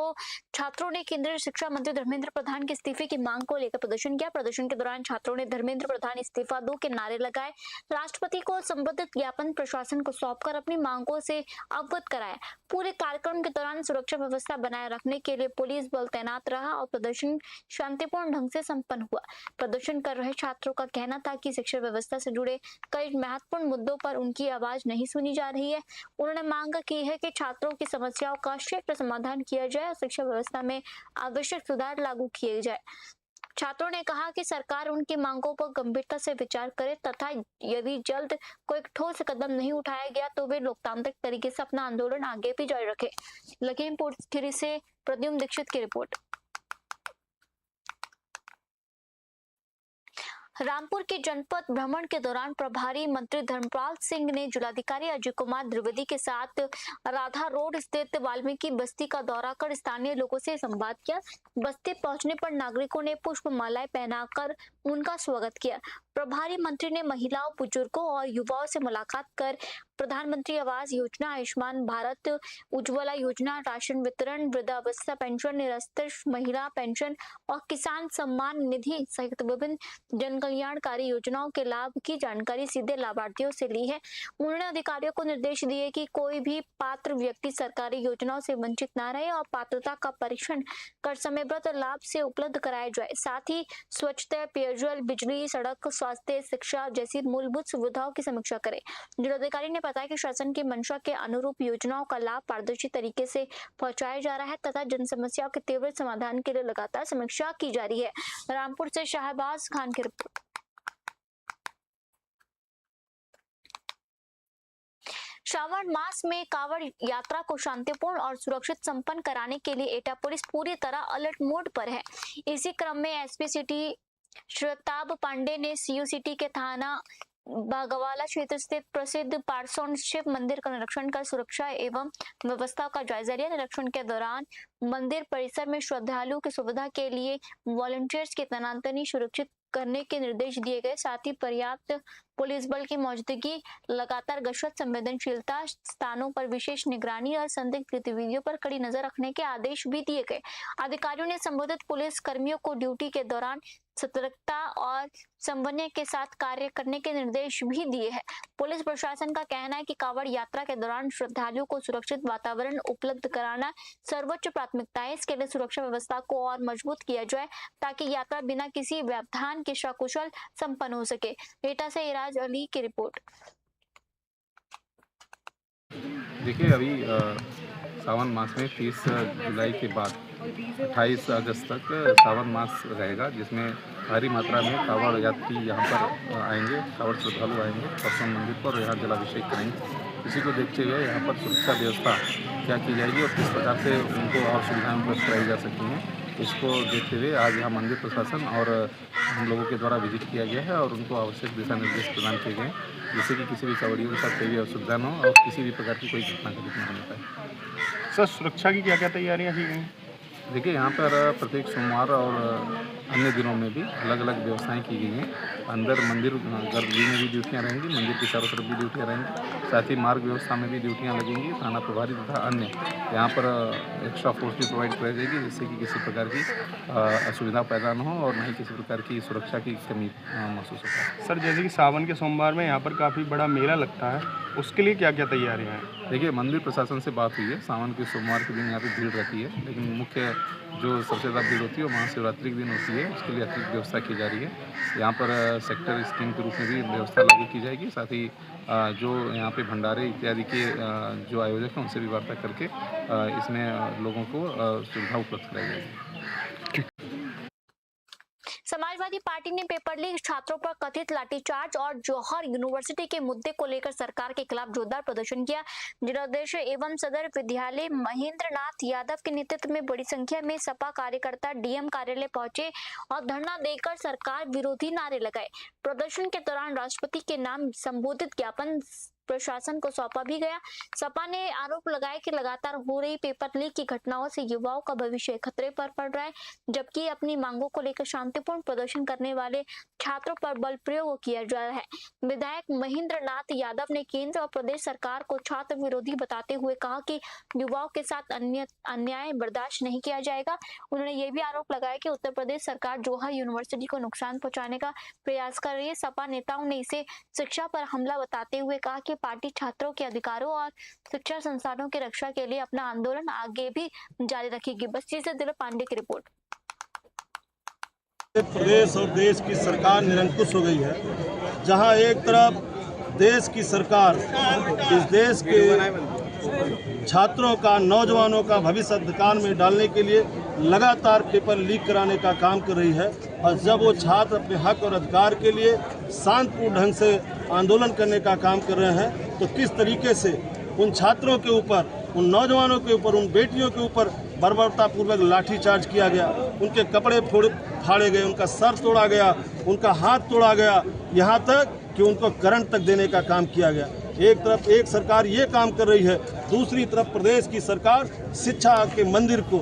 छात्रों ने केंद्रीय शिक्षा मंत्री धर्मेंद्र प्रधान के इस्तीफे की मांग को लेकर प्रदर्शन किया। प्रदर्शन के दौरान छात्रों ने धर्मेंद्र प्रधान इस्तीफा दो के नारे लगाए। राष्ट्रपति को संबंधित ज्ञापन प्रशासन को सौंपकर अपनी मांगों से अवगत कराया। पूरे कार्यक्रम के दौरान सुरक्षा व्यवस्था बनाए रखने के लिए पुलिस बल तैनात रहा और प्रदर्शन शांतिपूर्ण ढंग से संपन्न हुआ। प्रदर्शन कर रहे छात्रों का कहना था कि शिक्षा व्यवस्था से जुड़े कई महत्वपूर्ण मुद्दों पर उनकी आवाज नहीं सुनी जा रही है। उन्होंने मांग की है कि छात्रों की समस्याओं का शीघ्र समाधान किया जाए और शिक्षा व्यवस्था में आवश्यक सुधार लागू किए जाए। छात्रों ने कहा कि सरकार उनकी मांगों पर गंभीरता से विचार करे तथा यदि जल्द कोई ठोस कदम नहीं उठाया गया तो वे लोकतांत्रिक तरीके से अपना आंदोलन आगे भी जारी रखे। लखीमपुर खीरी से प्रद्युम्न दीक्षित की रिपोर्ट। रामपुर के जनपद भ्रमण के दौरान प्रभारी मंत्री धर्मपाल सिंह ने जिलाधिकारी अजय कुमार द्विवेदी के साथ राधा रोड स्थित वाल्मीकि बस्ती का दौरा कर स्थानीय लोगों से संवाद किया। बस्ती पहुंचने पर नागरिकों ने पुष्प मालाएं पहनाकर उनका स्वागत किया। प्रभारी मंत्री ने महिलाओं, बुजुर्गों और युवाओं से मुलाकात कर प्रधानमंत्री आवास योजना, आयुष्मान भारत, उज्ज्वला योजना, राशन वितरण, वृद्धावस्था पेंशन, निरस्तर महिला पेंशन और किसान सम्मान निधि सहित विभिन्न जन कल्याणकारी योजनाओं के लाभ की जानकारी सीधे लाभार्थियों से ली है। उन्होंने अधिकारियों को निर्देश दिए कि कोई भी पात्र व्यक्ति सरकारी योजनाओं से वंचित न रहे और पात्रता का परीक्षण कर समयबद्ध लाभ से उपलब्ध कराया जाए। साथ ही स्वच्छता, पेयजल, बिजली, सड़क, स्वास्थ्य, शिक्षा जैसी मूलभूत सुविधाओं की समीक्षा करें। जिलाधिकारी ने बताया कि शासन की मंशा के अनुरूप योजनाओं का लाभ पारदर्शी तरीके से पहुंचाया जा रहा है तथा जन समस्याओं के तीव्र समाधान के लिए लगातार समीक्षा की जा रही है। रामपुर से शाहबाज खान की रिपोर्ट। श्रावण मास में कांवड़ यात्रा को शांतिपूर्ण और सुरक्षित संपन्न कराने के लिए एटा पुलिस पूरी तरह अलर्ट मोड पर है। इसी क्रम में एसपी सिटी श्वेताब पांडे ने सीयू सिटी के थाना बागवाला क्षेत्र स्थित प्रसिद्ध पारसौन शिव मंदिर का निरीक्षण कर सुरक्षा एवं व्यवस्था का जायजा लिया। निरीक्षण के दौरान मंदिर परिसर में श्रद्धालुओं की सुविधा के लिए वॉलंटियर्स की तैनाती सुरक्षित करने के निर्देश दिए गए। साथ ही पर्याप्त पुलिस बल की मौजूदगी, लगातार गश्त, संवेदनशीलता स्थानों पर विशेष निगरानी और संदिग्ध गतिविधियों पर कड़ी नजर रखने के आदेश भी दिए गए। अधिकारियों ने संबंधित पुलिस कर्मियों को ड्यूटी के दौरान सतर्कता और समन्वय के साथ कार्य करने के निर्देश भी दिए हैं। पुलिस प्रशासन का कहना है कि कांवड़ यात्रा के दौरान श्रद्धालुओं को सुरक्षित वातावरण उपलब्ध कराना सर्वोच्च प्राथमिकता है। इसके लिए सुरक्षा व्यवस्था को और मजबूत किया जाए ताकि यात्रा बिना किसी व्यवधान के सकुशल संपन्न हो सके। एटा से इराज अली की रिपोर्ट। देखिए, अभी सावन मास में 30 जुलाई के बाद 28 अगस्त तक सावन मास रहेगा, जिसमें भारी मात्रा में कांवड़ यात्री यहाँ पर आएंगे, कांवड़ श्रद्धालु आएंगे परसौन मंदिर पर, यहाँ जलाभिषेक करेंगे। इसी को देखते हुए यहाँ पर सुरक्षा व्यवस्था क्या की जाएगी और किस प्रकार से उनको और सुविधाएं उपलब्ध कराई जा सकती हैं, इसको देखते हुए आज यहाँ मंदिर प्रशासन और हम लोगों के द्वारा विजिट किया गया है और उनको आवश्यक दिशा निर्देश प्रदान किए गए, जिससे कि किसी भी कांवड़ियों के साथ कोई भी असुविधा न हो और किसी भी प्रकार की कोई घटना घटित न हो पाए। सर, सुरक्षा की क्या क्या तैयारियां की गई? देखिए, यहाँ पर प्रत्येक सोमवार और अन्य दिनों में भी अलग अलग व्यवस्थाएं की गई हैं। अंदर मंदिर गर्भगृह में भी ड्यूटियाँ रहेंगी, मंदिर के चारों तरफ भी ड्यूटियाँ रहेंगी, साथ ही मार्ग व्यवस्था में भी ड्यूटियाँ लगेंगी। थाना प्रभारी तथा अन्य यहाँ पर एक्स्ट्रा फोर्स भी प्रोवाइड कराई जाएगी, जिससे कि किसी प्रकार की असुविधा पैदा न हो और न ही किसी प्रकार की सुरक्षा की कमी महसूस हो पाए। सर, जैसे कि सावन के सोमवार में यहाँ पर काफ़ी बड़ा मेला लगता है, उसके लिए क्या क्या तैयारियाँ हैं? देखिए, मंदिर प्रशासन से बात हुई है, सावन के सोमवार के दिन यहाँ पे भीड़ रहती है, लेकिन मुख्य जो सबसे ज़्यादा भीड़ होती है वो महाशिवरात्रि के दिन होती है। उसके लिए अतिरिक्त व्यवस्था की जा रही है। यहाँ पर सेक्टर स्कीम के रूप में भी व्यवस्था लागू की जाएगी। साथ ही जो यहाँ पे भंडारे इत्यादि के जो आयोजक हैं उनसे भी वार्ता करके इसमें लोगों को सुविधा उपलब्ध कराई जाएगी। समाजवादी पार्टी ने पेपर लीक छात्रों पर कथित लाठीचार्ज और जौहर यूनिवर्सिटी के मुद्दे को लेकर सरकार के खिलाफ जोरदार प्रदर्शन किया। जिलाध्यक्ष एवं सदर विद्यालय महेंद्र नाथ यादव के नेतृत्व में बड़ी संख्या में सपा कार्यकर्ता डीएम कार्यालय पहुंचे और धरना देकर सरकार विरोधी नारे लगाए। प्रदर्शन के दौरान राष्ट्रपति के नाम संबोधित ज्ञापन प्रशासन को सौंपा भी गया। सपा ने आरोप लगाया कि लगातार हो रही पेपर लीक की घटनाओं से युवाओं का भविष्य खतरे पर पड़ रहा है, जबकि अपनी मांगों को लेकर शांतिपूर्ण प्रदर्शन करने वाले छात्रों पर बल प्रयोग किया जा रहा है। विधायक महेंद्र नाथ यादव ने केंद्र और प्रदेश सरकार को छात्र विरोधी बताते हुए कहा कि युवाओं के साथ अन्याय बर्दाश्त नहीं किया जाएगा। उन्होंने ये भी आरोप लगाया कि उत्तर प्रदेश सरकार जौहर यूनिवर्सिटी को नुकसान पहुंचाने का प्रयास कर रही है। सपा नेताओं ने इसे शिक्षा पर हमला बताते हुए कहा कि पार्टी छात्रों के अधिकारों और शिक्षा संस्थानों की रक्षा के लिए अपना आंदोलन आगे भी जारी रखेगी। बस्ती से दिलीप पांडे की रिपोर्ट। प्रदेश और देश की सरकार निरंकुश हो गई है, जहां एक तरफ देश की सरकार इस देश के छात्रों का, नौजवानों का भविष्य अंधकार में डालने के लिए लगातार पेपर लीक कराने का काम कर रही है, और जब वो छात्र अपने हक और अधिकार के लिए शांतिपूर्ण ढंग से आंदोलन करने का काम कर रहे हैं, तो किस तरीके से उन छात्रों के ऊपर, उन नौजवानों के ऊपर, उन बेटियों के ऊपर बर्बरतापूर्वक लाठीचार्ज किया गया, उनके कपड़े फाड़े गए, उनका सर तोड़ा गया, उनका हाथ तोड़ा गया, यहाँ तक कि उनको करंट तक देने का काम किया गया। एक तरफ एक सरकार ये काम कर रही है, दूसरी तरफ प्रदेश की सरकार शिक्षा के मंदिर को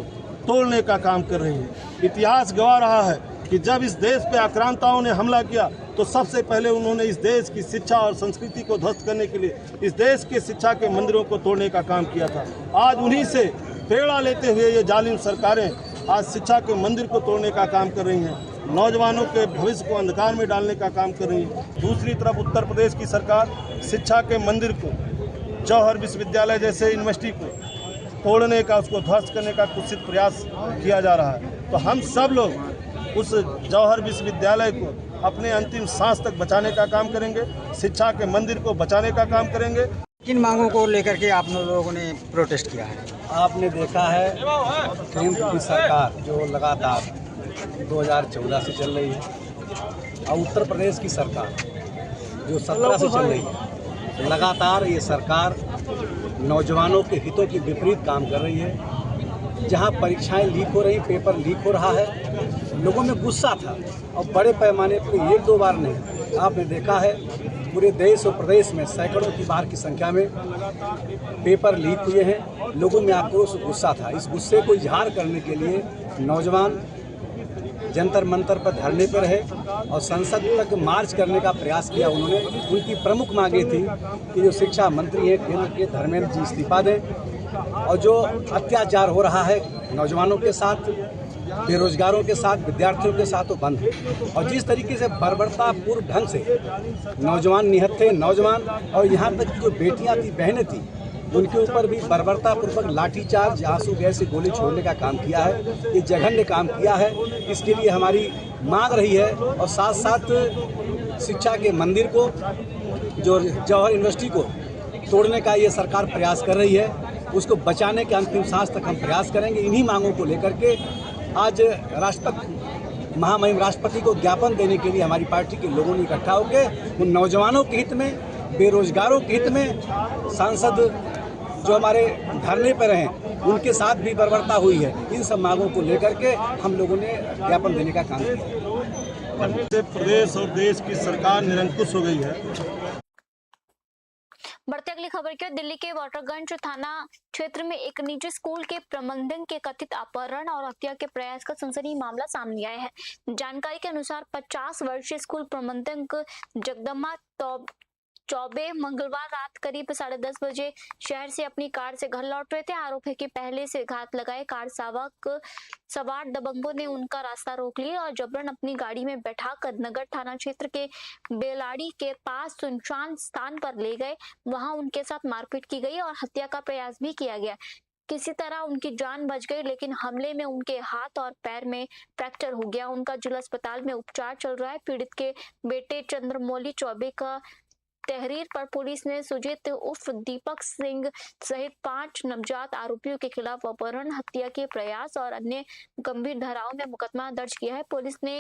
तोड़ने का काम कर रही है। इतिहास गवाह रहा है कि जब इस देश पे आक्रांताओं ने हमला किया तो सबसे पहले उन्होंने इस देश की शिक्षा और संस्कृति को ध्वस्त करने के लिए इस देश के शिक्षा के मंदिरों को तोड़ने का काम किया था। आज उन्हीं से प्रेरणा लेते हुए ये जालिम सरकारें आज शिक्षा के मंदिर को तोड़ने का काम कर रही हैं, नौजवानों के भविष्य को अंधकार में डालने का काम कर रही है। दूसरी तरफ उत्तर प्रदेश की सरकार शिक्षा के मंदिर को, जौहर विश्वविद्यालय जैसे यूनिवर्सिटी को तोड़ने का, उसको ध्वस्त करने का कुत्सित प्रयास किया जा रहा है। तो हम सब लोग उस जौहर विश्वविद्यालय को अपने अंतिम सांस तक बचाने का काम करेंगे, शिक्षा के मंदिर को बचाने का काम करेंगे। किन मांगों को लेकर के आप लोगों ने प्रोटेस्ट किया है? आपने देखा है केंद्र की सरकार जो लगातार 2014 से चल रही है और उत्तर प्रदेश की सरकार जो 17 से चल रही है, लगातार ये सरकार नौजवानों के हितों के विपरीत काम कर रही है। जहां परीक्षाएं लीक हो रही, पेपर लीक हो रहा है, लोगों में गुस्सा था और बड़े पैमाने पर एक दो बार नहीं, आपने देखा है पूरे देश और प्रदेश में सैकड़ों की बार की संख्या में पेपर लीक हुए हैं। लोगों में आक्रोश और गुस्सा था। इस गुस्से को इजहार करने के लिए नौजवान जंतर मंतर पर धरने पर रहे और संसद तक मार्च करने का प्रयास किया। उन्होंने उनकी प्रमुख मांगे थी कि जो शिक्षा मंत्री हैं केंद्र के धर्मेंद्र जी इस्तीफा दें और जो अत्याचार हो रहा है नौजवानों के साथ, बेरोजगारों के साथ, विद्यार्थियों के साथ वो बंद है। और जिस तरीके से बर्बरतापूर्व ढंग से नौजवान निहत्थे, नौजवान और यहाँ तक की जो बेटियाँ थी, बहनें थी, उनके ऊपर भी बर्बरतापूर्वक लाठीचार्ज, आंसू गैस से गोली छोड़ने का काम किया है। ये जघन्य काम किया है। इसके लिए हमारी मांग रही है और साथ साथ शिक्षा के मंदिर को, जो जौहर यूनिवर्सिटी को तोड़ने का ये सरकार प्रयास कर रही है, उसको बचाने के अंतिम सांस तक हम प्रयास करेंगे। इन्हीं मांगों को लेकर के आज राष्ट्रपति, महामहिम राष्ट्रपति को ज्ञापन देने के लिए हमारी पार्टी के लोगों ने इकट्ठा होकर उन नौजवानों के हित में, बेरोजगारों के हित में, सांसद जो हमारे धरने पर हैं उनके साथ भी बर्बरता हुई है, इन सब मांगों को लेकर के हम लोगों ने ज्ञापन देने का काम किया। प्रदेश और देश की सरकार निरंकुश हो गई है। बढ़ते अगली खबर की ओर, दिल्ली के वाटरगंज थाना क्षेत्र में एक निजी स्कूल के प्रबंधक के कथित अपहरण और हत्या के प्रयास का सनसनी मामला सामने आया है। जानकारी के अनुसार 50 वर्षीय स्कूल प्रबंधक जगदम्बा चौबे मंगलवार रात करीब 10:30 बजे शहर से अपनी कार से घर लौट रहे थे। आरोप है कि पहले से घात लगाए कार सवार दबंगों ने उनका रास्ता रोक लिया और जबरन अपनी गाड़ी में बैठाकर नगर थाना क्षेत्र के बेलाड़ी के पास सुनसान स्थान पर ले गए। वहां उनके साथ मारपीट की गई और हत्या का प्रयास भी किया गया। किसी तरह उनकी जान बच गई, लेकिन हमले में उनके हाथ और पैर में फ्रैक्चर हो गया। उनका जिला अस्पताल में उपचार चल रहा है। पीड़ित के बेटे चंद्रमौली चौबे का तहरीर पर पुलिस ने सुजीत उर्फ दीपक सिंह सहित 5 नवजात आरोपियों के खिलाफ अपहरण, हत्या के प्रयास और अन्य गंभीर धाराओं में मुकदमा दर्ज किया है। पुलिस ने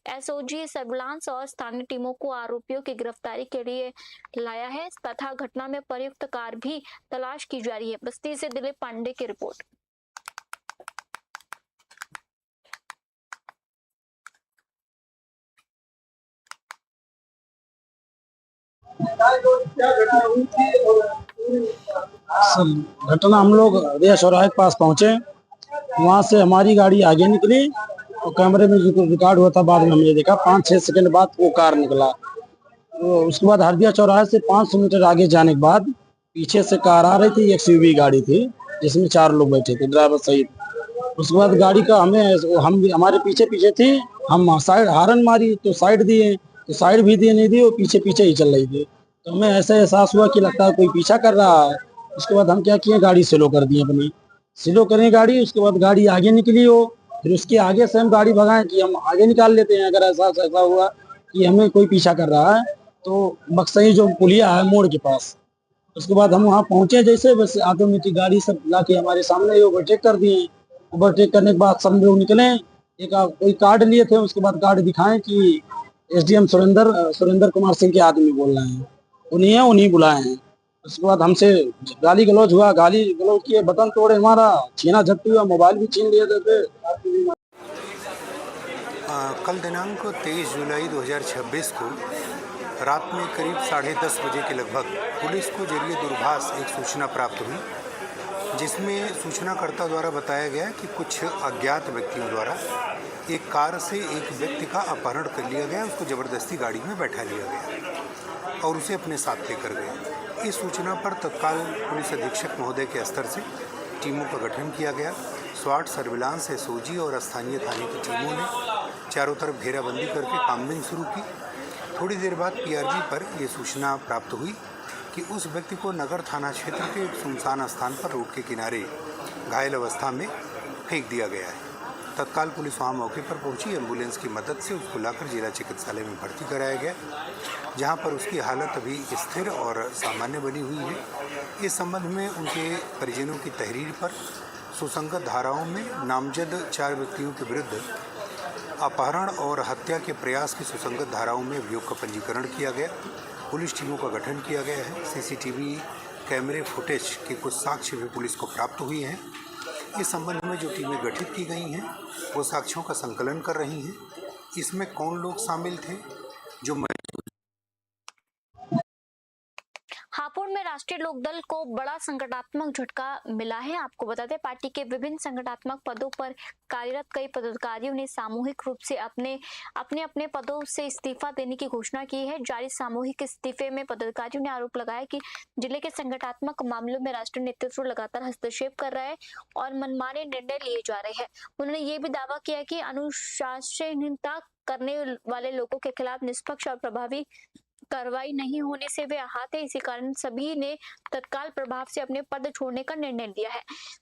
एसओजी सर्विलांस और स्थानीय टीमों को आरोपियों की गिरफ्तारी के लिए लाया है तथा घटना में प्रयुक्त कार भी तलाश की जा रही है। बस्ती से दिलीप पांडे की रिपोर्ट। घटना, हम लोग हृदय चौराहे के पास पहुंचे, वहां से हमारी गाड़ी आगे निकली और कैमरे में जो रिकॉर्ड हुआ था बाद में हमने देखा 5-6 सेकंड बाद वो कार निकला। तो उसके बाद हरदिया चौराहे से 500 मीटर आगे जाने के बाद पीछे से कार आ रही थी, एक SUV गाड़ी थी जिसमें 4 लोग बैठे थे, ड्राइवर सहित। उसके बाद गाड़ी का हम हमारे पीछे थी, हम साइड हारन मारी तो साइड दिए, तो साइड भी दिए नहीं दी, वो पीछे ही चल रही थी। तो हमें ऐसा एहसास हुआ कि लगता है कोई पीछा कर रहा है। उसके बाद हम क्या किए, गाड़ी स्लो कर दी, अपनी स्लो करें गाड़ी। उसके बाद गाड़ी आगे निकली हो, फिर उसके आगे से हम गाड़ी भगाएं कि हम आगे निकाल लेते हैं। अगर ऐसा हुआ कि हमें कोई पीछा कर रहा है तो बक्सई जो पुलिया है मोड़ के पास, उसके बाद हम वहाँ पहुंचे, जैसे बस ऑटोमेटिक गाड़ी सब ला के हमारे सामने ओवरटेक कर दिए। ओवरटेक करने के बाद सब लोग निकले एक कोई कार्ड लिए थे, उसके बाद कार्ड दिखाएं कि एसडीएम सुरेंद्र कुमार सिंह के आदमी बोल रहे हैं, उन्हीं बुलाए हैं। उसके बाद हमसे गाली गलौज हुआ, गाली गलौज किए, बटन तोड़े, हमारा छीना झपटी हुआ, मोबाइल भी छीन लिए थे। कल दिनांक 23 जुलाई 2026 को रात में करीब 10:30 बजे के लगभग पुलिस को जरिए दूरभाष एक सूचना प्राप्त हुई, जिसमें सूचनाकर्ता द्वारा बताया गया कि कुछ अज्ञात व्यक्तियों द्वारा एक कार से एक व्यक्ति का अपहरण कर लिया गया, उसको ज़बरदस्ती गाड़ी में बैठा लिया गया और उसे अपने साथ लेकर गए। इस सूचना पर तत्काल पुलिस अधीक्षक महोदय के स्तर से टीमों का गठन किया गया। स्वाट, सर्विलांस, एसओजी और स्थानीय थाने की टीमों ने चारों तरफ घेराबंदी करके कामबिंग शुरू की। थोड़ी देर बाद पीआरजी पर यह सूचना प्राप्त हुई कि उस व्यक्ति को नगर थाना क्षेत्र के एक सुनसान स्थान पर रोड के किनारे घायल अवस्था में फेंक दिया गया है। तत्काल पुलिस वहां मौके पर पहुंची, एम्बुलेंस की मदद से उसको लाकर जिला चिकित्सालय में भर्ती कराया गया, जहां पर उसकी हालत अभी स्थिर और सामान्य बनी हुई है। इस संबंध में उनके परिजनों की तहरीर पर सुसंगत धाराओं में नामजद 4 व्यक्तियों के विरुद्ध अपहरण और हत्या के प्रयास की सुसंगत धाराओं में अभियोग का पंजीकरण किया गया। पुलिस टीमों का गठन किया गया है। सीसीटीवी कैमरे फुटेज के कुछ साक्ष्य भी पुलिस को प्राप्त हुए हैं। इस संबंध में जो टीमें गठित की गई हैं वो साक्ष्यों का संकलन कर रही हैं। इसमें कौन लोग शामिल थे, जो हापुड़ में राष्ट्रीय लोकदल को बड़ा संगठनात्मक झटका मिला है। आपको बता दें, पार्टी के विभिन्न संगठनात्मक पदों पर कार्यरत कई पदाधिकारियों ने सामूहिक रूप से अपने पदों से इस्तीफा देने की घोषणा की है। जारी सामूहिक इस्तीफे में पदाधिकारियों ने आरोप लगाया कि जिले के संगठनात्मक मामलों में राष्ट्रीय नेतृत्व लगातार हस्तक्षेप कर रहा है और मनमाने निर्णय लिए जा रहे हैं। उन्होंने ये भी दावा किया कि अनुशासनहीनता करने वाले लोगों के खिलाफ निष्पक्ष और प्रभावी कार्रवाई नहीं होने से वे आहत है। इसी कारण सभी ने तत्काल प्रभाव से अपने पद छोड़ने का निर्णय लिया है।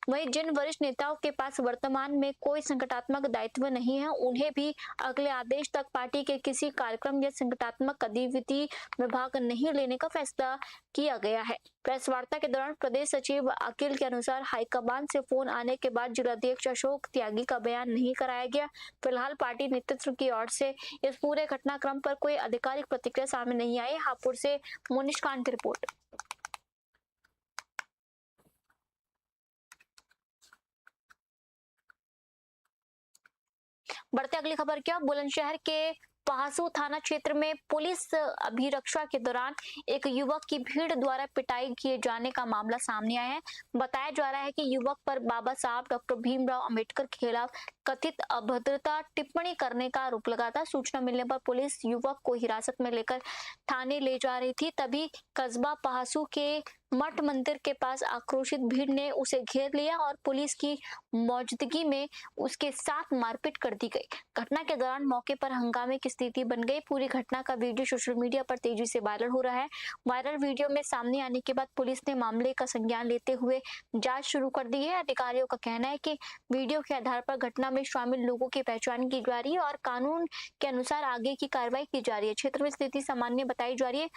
वहीं जिन वरिष्ठ नेताओं के पास वर्तमान में कोई संगठनात्मक दायित्व नहीं है, उन्हें भी अगले आदेश तक पार्टी के किसी कार्यक्रम या संगठनात्मक गतिविधि में भाग नहीं लेने का फैसला किया गया है। प्रेस वार्ता के दौरान प्रदेश सचिव अखिल के अनुसार हाईकमान से फोन आने के बाद जिलाध्यक्ष अशोक त्यागी का बयान नहीं कराया गया। फिलहाल पार्टी नेतृत्व की ओर से इस पूरे घटनाक्रम पर कोई आधिकारिक प्रतिक्रिया सामने नहीं आई। हापुड़ से मोनिश खान की रिपोर्ट। बढ़ते अगली खबर क्या, बुलंदशहर के पहासू थाना क्षेत्र में पुलिस अभिरक्षा के दौरान एक युवक की भीड़ द्वारा पिटाई किए जाने का मामला सामने आया है। बताया जा रहा है कि युवक पर बाबा साहब डॉक्टर भीमराव अंबेडकर के खिलाफ कथित अभद्रता टिप्पणी करने का आरोप लगा था। सूचना मिलने पर पुलिस युवक को हिरासत में लेकर थाने ले जा रही थी, तभी कस्बा पहासू के मठ मंदिर के पास आक्रोशित भीड़ ने उसे घेर लिया और पुलिस की मौजूदगी में उसके साथ मारपीट कर दी गई। घटना के दौरान मौके पर हंगामे की स्थिति बन गई। पूरी घटना का वीडियो सोशल मीडिया पर तेजी से वायरल हो रहा है। वायरल वीडियो में सामने आने के बाद पुलिस ने मामले का संज्ञान लेते हुए जांच शुरू कर दी है। अधिकारियों का कहना है कि वीडियो के आधार पर घटना में शामिल लोगों की पहचान की जा रही है और कानून के अनुसार आगे की कार्रवाई की जा रही है। क्षेत्र में स्थिति सामान्य बताई जा रही है।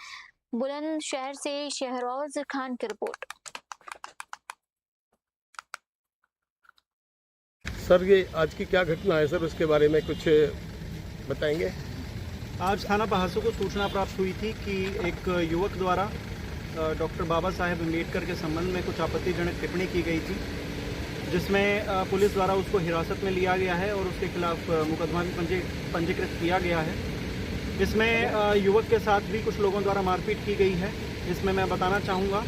बुलंदशहर से शहरोज खान की रिपोर्ट। सर, ये आज की क्या घटना है सर, उसके बारे में कुछ बताएंगे? आज थाना पहासू को सूचना प्राप्त हुई थी कि एक युवक द्वारा डॉक्टर बाबा साहेब अम्बेडकर के संबंध में कुछ आपत्तिजनक टिप्पणी की गई थी, जिसमें पुलिस द्वारा उसको हिरासत में लिया गया है और उसके खिलाफ मुकदमा भी पंजीकृत किया गया है। इसमें युवक के साथ भी कुछ लोगों द्वारा मारपीट की गई है। इसमें मैं बताना चाहूँगा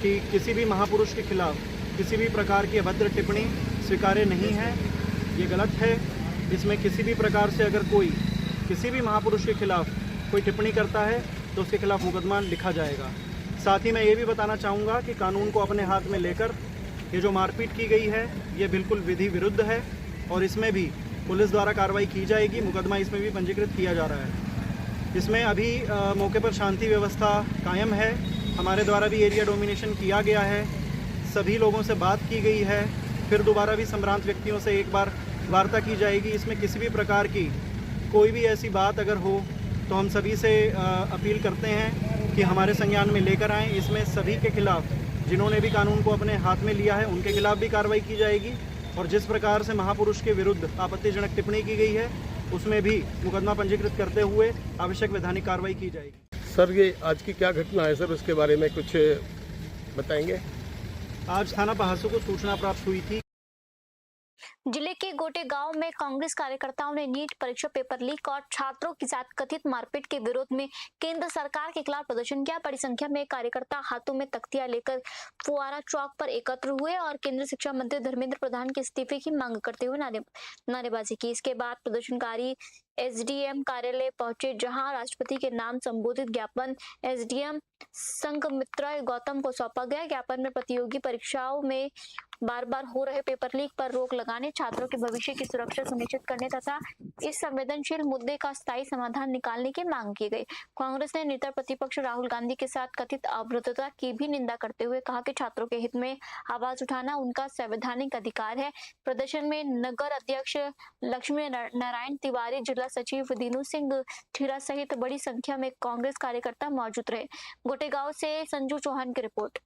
कि किसी भी महापुरुष के खिलाफ किसी भी प्रकार की अभद्र टिप्पणी स्वीकार्य नहीं है, ये गलत है। इसमें किसी भी प्रकार से अगर कोई किसी भी महापुरुष के खिलाफ कोई टिप्पणी करता है तो उसके खिलाफ मुकदमा लिखा जाएगा। साथ ही मैं ये भी बताना चाहूँगा कि कानून को अपने हाथ में लेकर ये जो मारपीट की गई है ये बिल्कुल विधि विरुद्ध है और इसमें भी पुलिस द्वारा कार्रवाई की जाएगी। मुकदमा इसमें भी पंजीकृत किया जा रहा है। इसमें अभी मौके पर शांति व्यवस्था कायम है। हमारे द्वारा भी एरिया डोमिनेशन किया गया है, सभी लोगों से बात की गई है, फिर दोबारा भी संभ्रांत व्यक्तियों से एक बार वार्ता की जाएगी। इसमें किसी भी प्रकार की कोई भी ऐसी बात अगर हो तो हम सभी से अपील करते हैं कि हमारे संज्ञान में लेकर आएँ। इसमें सभी के खिलाफ जिन्होंने भी कानून को अपने हाथ में लिया है उनके खिलाफ भी कार्रवाई की जाएगी। और जिस प्रकार से महापुरुष के विरुद्ध आपत्तिजनक टिप्पणी की गई है उसमें भी मुकदमा पंजीकृत करते हुए आवश्यक वैधानिक कार्रवाई की जाएगी। सर ये आज की क्या घटना है सर, उसके बारे में कुछ बताएंगे? आज थाना पहासू को सूचना प्राप्त हुई थी। जिले के गोटे गांव में कांग्रेस कार्यकर्ताओं ने नीट परीक्षा पेपर लीक और छात्रों के साथ कथित मारपीट के विरोध में केंद्र सरकार के खिलाफ प्रदर्शन किया। बड़ी संख्या में कार्यकर्ता हाथों में तख्तियां लेकर फुआरा चौक पर एकत्र हुए और केंद्रीय शिक्षा मंत्री धर्मेंद्र प्रधान के इस्तीफे की मांग करते हुए नारेबाजी की। इसके बाद प्रदर्शनकारी एसडीएम कार्यालय पहुंचे, जहां राष्ट्रपति के नाम संबोधित ज्ञापन एसडीएम संघमित्रा गौतम को सौंपा गया। ज्ञापन में प्रतियोगी परीक्षाओं में बार बार हो रहे पेपर लीक पर रोक लगाने, छात्रों के भविष्य की सुरक्षा सुनिश्चित करने तथा इस संवेदनशील मुद्दे का स्थायी समाधान निकालने की मांग की गई। कांग्रेस ने नेता प्रतिपक्ष राहुल गांधी के साथ कथित अभद्रता की भी निंदा करते हुए कहा कि छात्रों के हित में आवाज उठाना उनका संवैधानिक अधिकार है। प्रदर्शन में नगर अध्यक्ष लक्ष्मी नारायण तिवारी, जिला सचिव दीनू सिंह ठीरा सहित बड़ी संख्या में कांग्रेस कार्यकर्ता मौजूद रहे। गोटेगांव से संजू चौहान की रिपोर्ट।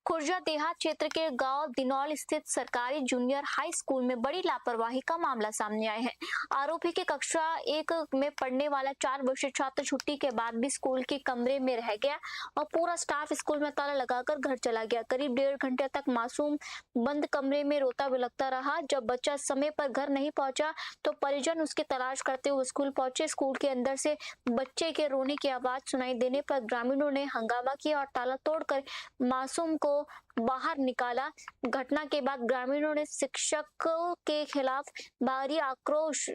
खुर्जा देहात क्षेत्र के गांव दिनौल स्थित सरकारी जूनियर हाई स्कूल में बड़ी लापरवाही का मामला सामने आया है। आरोपी के कक्षा 1 में पढ़ने वाला 4 वर्षीय छात्र छुट्टी के बाद भी स्कूल के कमरे में रह गया और पूरा स्टाफ स्कूल में ताला लगाकर घर चला गया। करीब 1.5 घंटे तक मासूम बंद कमरे में रोता बिलखता रहा। जब बच्चा समय पर घर नहीं पहुंचा तो परिजन उसकी तलाश करते हुए स्कूल पहुंचे। स्कूल के अंदर से बच्चे के रोने की आवाज सुनाई देने पर ग्रामीणों ने हंगामा किया और ताला तोड़कर मासूम को बाहर निकाला। घटना के बाद ग्रामीणों ने शिक्षकों के खिलाफ भारी आक्रोश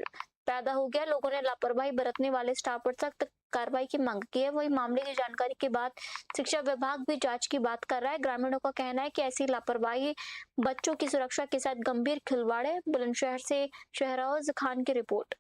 पैदा हो गया। लोगों ने लापरवाही बरतने वाले स्टाफ पर सख्त कार्रवाई की मांग की है। वही मामले की जानकारी के बाद शिक्षा विभाग भी जांच की बात कर रहा है। ग्रामीणों का कहना है कि ऐसी लापरवाही बच्चों की सुरक्षा के साथ गंभीर खिलवाड़ है। बुलंदशहर से शहरोज खान की रिपोर्ट।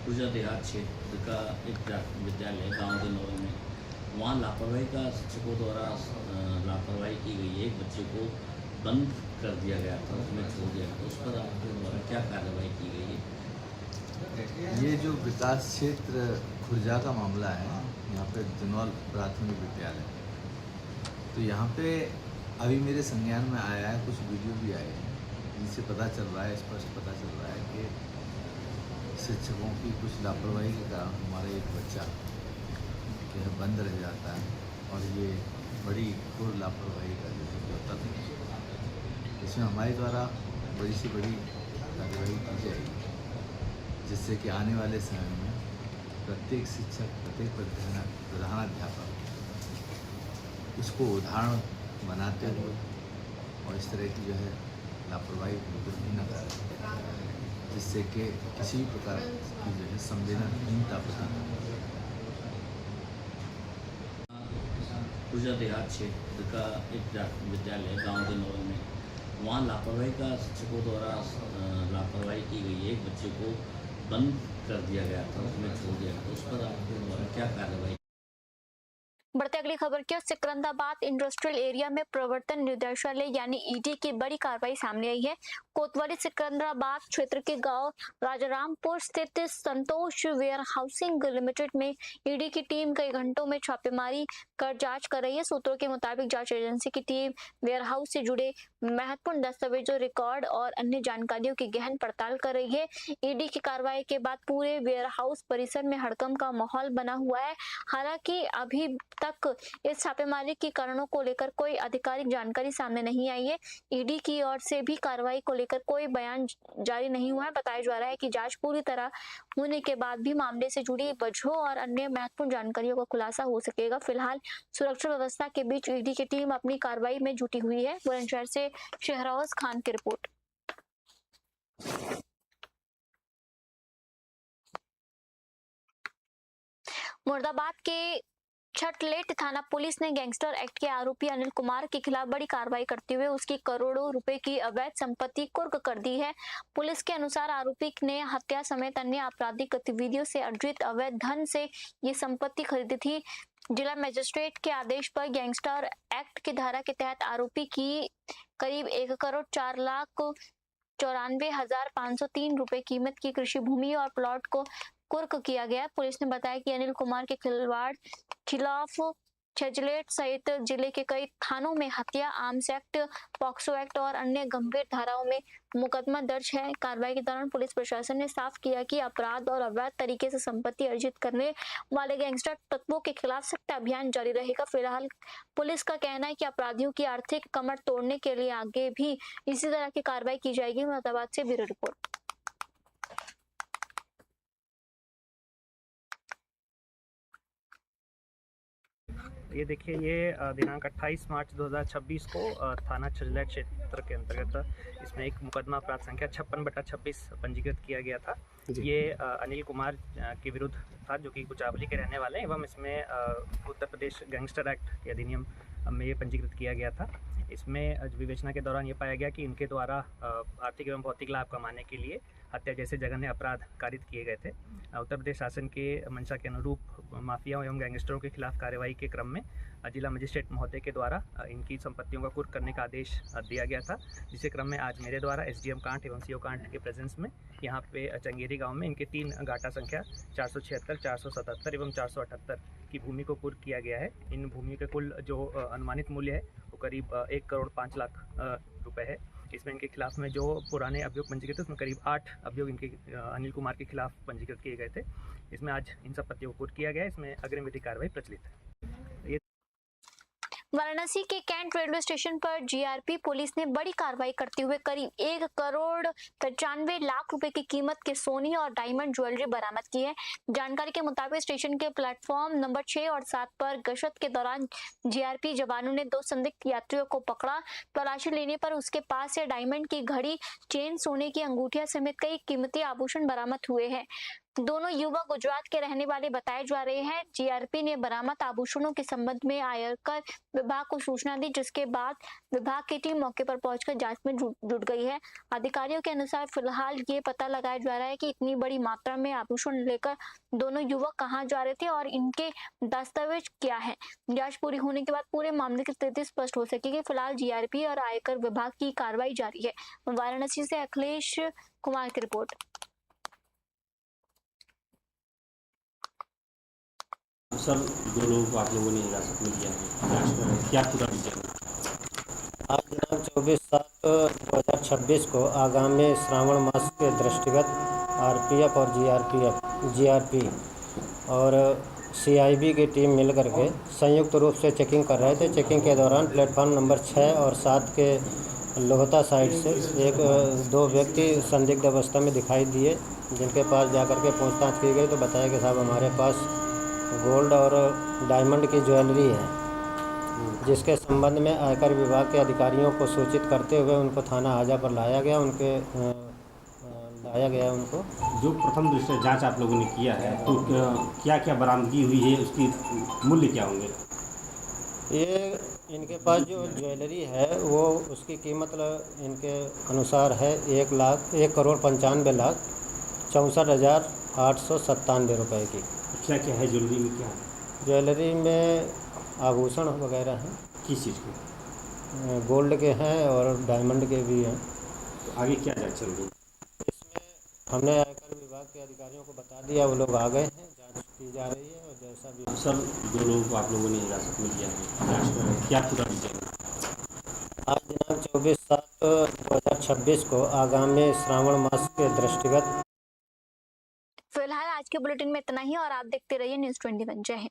खुर्जा देहात क्षेत्र का एक प्राथमिक विद्यालय गांव दिनौल में, वहाँ लापरवाही का शिक्षकों द्वारा लापरवाही की गई है। एक बच्चे को बंद कर दिया गया था, उसमें छोड़ दिया था, उस पर आपके द्वारा क्या कार्रवाई की गई है? ये जो विकास क्षेत्र खुर्जा का मामला है, यहाँ पे दिनौल प्राथमिक विद्यालय, तो यहाँ पे अभी मेरे संज्ञान में आया है, कुछ वीडियो भी आए हैं जिनसे पता चल रहा है, स्पष्ट पता चल रहा है कि शिक्षकों की कुछ लापरवाही के कारण हमारा एक बच्चा जो है बंद रह जाता है और ये बड़ी घोर लापरवाही का जो है तथ्य है। इसमें हमारे द्वारा बड़ी से बड़ी कार्रवाई की जाएगी, जिससे कि आने वाले समय में प्रत्येक शिक्षक, प्रत्येक प्रधानाध्यापक इसको उदाहरण बनाते हुए और इस तरह की जो है लापरवाही बिल्कुल भी न करें, जिससे कि किसी भी प्रकार की जो है संवेदनहीनता खुर्जा देहात क्षेत्र का एक प्राथमिक विद्यालय गांव दिनौल में, वहाँ लापरवाही का शिक्षकों द्वारा लापरवाही की गई है। एक बच्चे को बंद कर दिया गया था, उसमें छोड़ दिया था, उस पर आपके द्वारा क्या कार्रवाई? बढ़ते अगली खबर की ओर। सिकंदराबाद इंडस्ट्रियल एरिया में प्रवर्तन निदेशालय यानी ईडी की बड़ी कार्रवाई सामने आई है। कोतवाली सिकंदराबाद क्षेत्र के गांव राजारामपुर स्थित संतोष वेयर हाउसिंग लिमिटेड में ईडी की टीम कई घंटों में छापेमारी कर जांच कर रही है। सूत्रों के मुताबिक जांच एजेंसी की टीम वेयर हाउस से जुड़े महत्वपूर्ण दस्तावेजों, रिकॉर्ड और अन्य जानकारियों की गहन पड़ताल कर रही है। ईडी की कार्रवाई के बाद पूरे वेयर हाउस परिसर में हड़कंप का माहौल बना हुआ है। हालांकि अभी तक इस छापेमारी के कारणों को लेकर कोई आधिकारिक जानकारी सामने नहीं आई है। ईडी की ओर से भी कार्रवाई को लेकर कोई बयान जारी नहीं हुआ है। बताया जा रहा है कि जांच पूरी तरह होने के बाद भी मामले से जुड़ी वजहों और अन्य महत्वपूर्ण जानकारियों का खुलासा हो सकेगा। फिलहाल सुरक्षा व्यवस्था के बीच ईडी की टीम अपनी कार्रवाई में जुटी हुई है। बुलंदशहर से शहरोज खान की रिपोर्ट। मुर्दाबाद के छटलेट थाना पुलिस ने गैंगस्टर एक्ट के आरोपी अनिल कुमार के खिलाफ बड़ी कार्रवाई करते हुए उसकी करोड़ों रुपए की अवैध संपत्ति कुर्क कर दी है। पुलिस के अनुसार आरोपी ने हत्या समेत अन्य आपराधिक गतिविधियों से अर्जित अवैध धन से ये संपत्ति खरीदी थी। जिला मजिस्ट्रेट के आदेश पर गैंगस्टर एक्ट की धारा के तहत आरोपी की करीब 1,04,94,503 रुपए कीमत की कृषि भूमि और प्लॉट को कुर्क किया गया। पुलिस ने बताया कि अनिल कुमार के खिलाफ छजलेट सहित जिले के कई थानों में हत्या, आर्म्स एक्ट, पॉक्सो एक्ट और अन्य गंभीर धाराओं में मुकदमा दर्ज है। कार्रवाई के दौरान पुलिस प्रशासन ने साफ किया कि अपराध और अवैध तरीके से संपत्ति अर्जित करने वाले गैंगस्टर तत्वों के खिलाफ सख्त अभियान जारी रहेगा। फिलहाल पुलिस का कहना है कि अपराधियों की आर्थिक कमर तोड़ने के लिए आगे भी इसी तरह की कार्रवाई की जाएगी। मुरादाबाद से ब्यूरो रिपोर्ट। ये देखिए, ये दिनांक 28 मार्च 2026 को थाना छजलेट क्षेत्र के अंतर्गत इसमें एक मुकदमा अपराध संख्या 56/26 पंजीकृत किया गया था। ये अनिल कुमार के विरुद्ध था, जो कि कुचावली के रहने वाले हैं, एवं इसमें उत्तर प्रदेश गैंगस्टर एक्ट अधिनियम में ये पंजीकृत किया गया था। इसमें विवेचना के दौरान ये पाया गया कि इनके द्वारा आर्थिक एवं भौतिक लाभ कमाने के लिए हत्या जैसे जघन्य अपराध कारित किए गए थे। उत्तर प्रदेश शासन के मंशा के अनुरूप माफियाओं एवं गैंगस्टरों के खिलाफ कार्रवाई के क्रम में जिला मजिस्ट्रेट महोदय के द्वारा इनकी संपत्तियों का कुर्क करने का आदेश दिया गया था, जिसके क्रम में आज मेरे द्वारा एसडीएम कांट एवं सीओ कांट के प्रेजेंस में यहाँ पे चंगेरी गांव में इनके 3 गाटा संख्या 476, 477 एवं 478 की भूमि को कुर्क किया गया है। इन भूमि का कुल जो अनुमानित मूल्य है वो करीब 1,05,00,000 रुपए है। इसमें इनके खिलाफ में जो पुराने अभियोग पंजीकृत थे उसमें करीब 8 अभियोग इनके अनिल कुमार के खिलाफ पंजीकृत किए गए थे। इसमें आज इन संपत्तियों को कुर्क किया गया है। इसमें अग्रिम विधि कार्रवाई प्रचलित है। वाराणसी के कैंट रेलवे स्टेशन पर जीआरपी पुलिस ने बड़ी कार्रवाई करते हुए करीब 1,95,00,000 रुपए की कीमत के सोने और डायमंड ज्वेलरी बरामद की है। जानकारी के मुताबिक स्टेशन के प्लेटफॉर्म नंबर 6 और 7 पर गश्त के दौरान जीआरपी जवानों ने 2 संदिग्ध यात्रियों को पकड़ा। तलाशी लेने पर उसके पास से डायमंड की घड़ी, चेन, सोने की अंगूठियां समेत कई कीमती आभूषण बरामद हुए हैं। दोनों युवक गुजरात के रहने वाले बताए जा रहे हैं। जीआरपी ने बरामद आभूषणों के संबंध में आयकर विभाग को सूचना दी, जिसके बाद विभाग की टीम मौके पर पहुंचकर जांच में जुट गई है। अधिकारियों के अनुसार फिलहाल ये पता लगाया जा रहा है कि इतनी बड़ी मात्रा में आभूषण लेकर दोनों युवक कहां जा रहे थे और इनके दस्तावेज क्या है। जांच पूरी होने के बाद पूरे मामले की स्थिति स्पष्ट हो सकेगी। फिलहाल जीआरपी और आयकर विभाग की कार्रवाई जारी है। वाराणसी से अखिलेश कुमार की रिपोर्ट। सर, 2 लोगों को आप लोगों ने हिरासत में लिया है, जांच कर रहे हैं, क्या पूरा डिटेल? आज दिनांक 24/7/2026 को आगामी श्रावण मास के दृष्टिगत आरपीएफ और जीआरपी और सीआईबी की टीम मिलकर के संयुक्त रूप से चेकिंग कर रहे थे। चेकिंग के दौरान प्लेटफॉर्म नंबर 6 और 7 के लोहता साइड से 2 व्यक्ति संदिग्ध अवस्था में दिखाई दिए, जिनके पास जाकर के पूछताछ की गई तो बताया कि साहब हमारे पास गोल्ड और डायमंड की ज्वेलरी है, जिसके संबंध में आयकर विभाग के अधिकारियों को सूचित करते हुए उनको थाना हाजा पर लाया गया। उनको जो प्रथम दृष्टया जांच आप लोगों ने किया है, तो क्या क्या बरामदगी हुई है, उसकी मूल्य क्या होंगे? ये इनके पास जो ज्वेलरी है वो उसकी कीमत इनके अनुसार है 1,95,64,897 रुपए की। क्या क्या है ज्वेलरी में? क्या है ज्वेलरी में? आभूषण वगैरह हैं। किस चीज़ के? गोल्ड के हैं और डायमंड के भी हैं। तो आगे क्या जांच चल रही है? इसमें हमने आयकर विभाग के अधिकारियों को बता दिया, वो लोग आ गए हैं, जांच की जा रही है और जैसा भी। सर, 2 लोगों को आप लोगों ने हिरासत में लिया है, जांच कर रहे हैं, क्या पूरा डिटेल? आज दिनांक 24/7/2026 को आगामी श्रावण मास के दृष्टिगत। फिलहाल आज के बुलेटिन में इतना ही और आप देखते रहिए न्यूज़ 21। जय हिंद।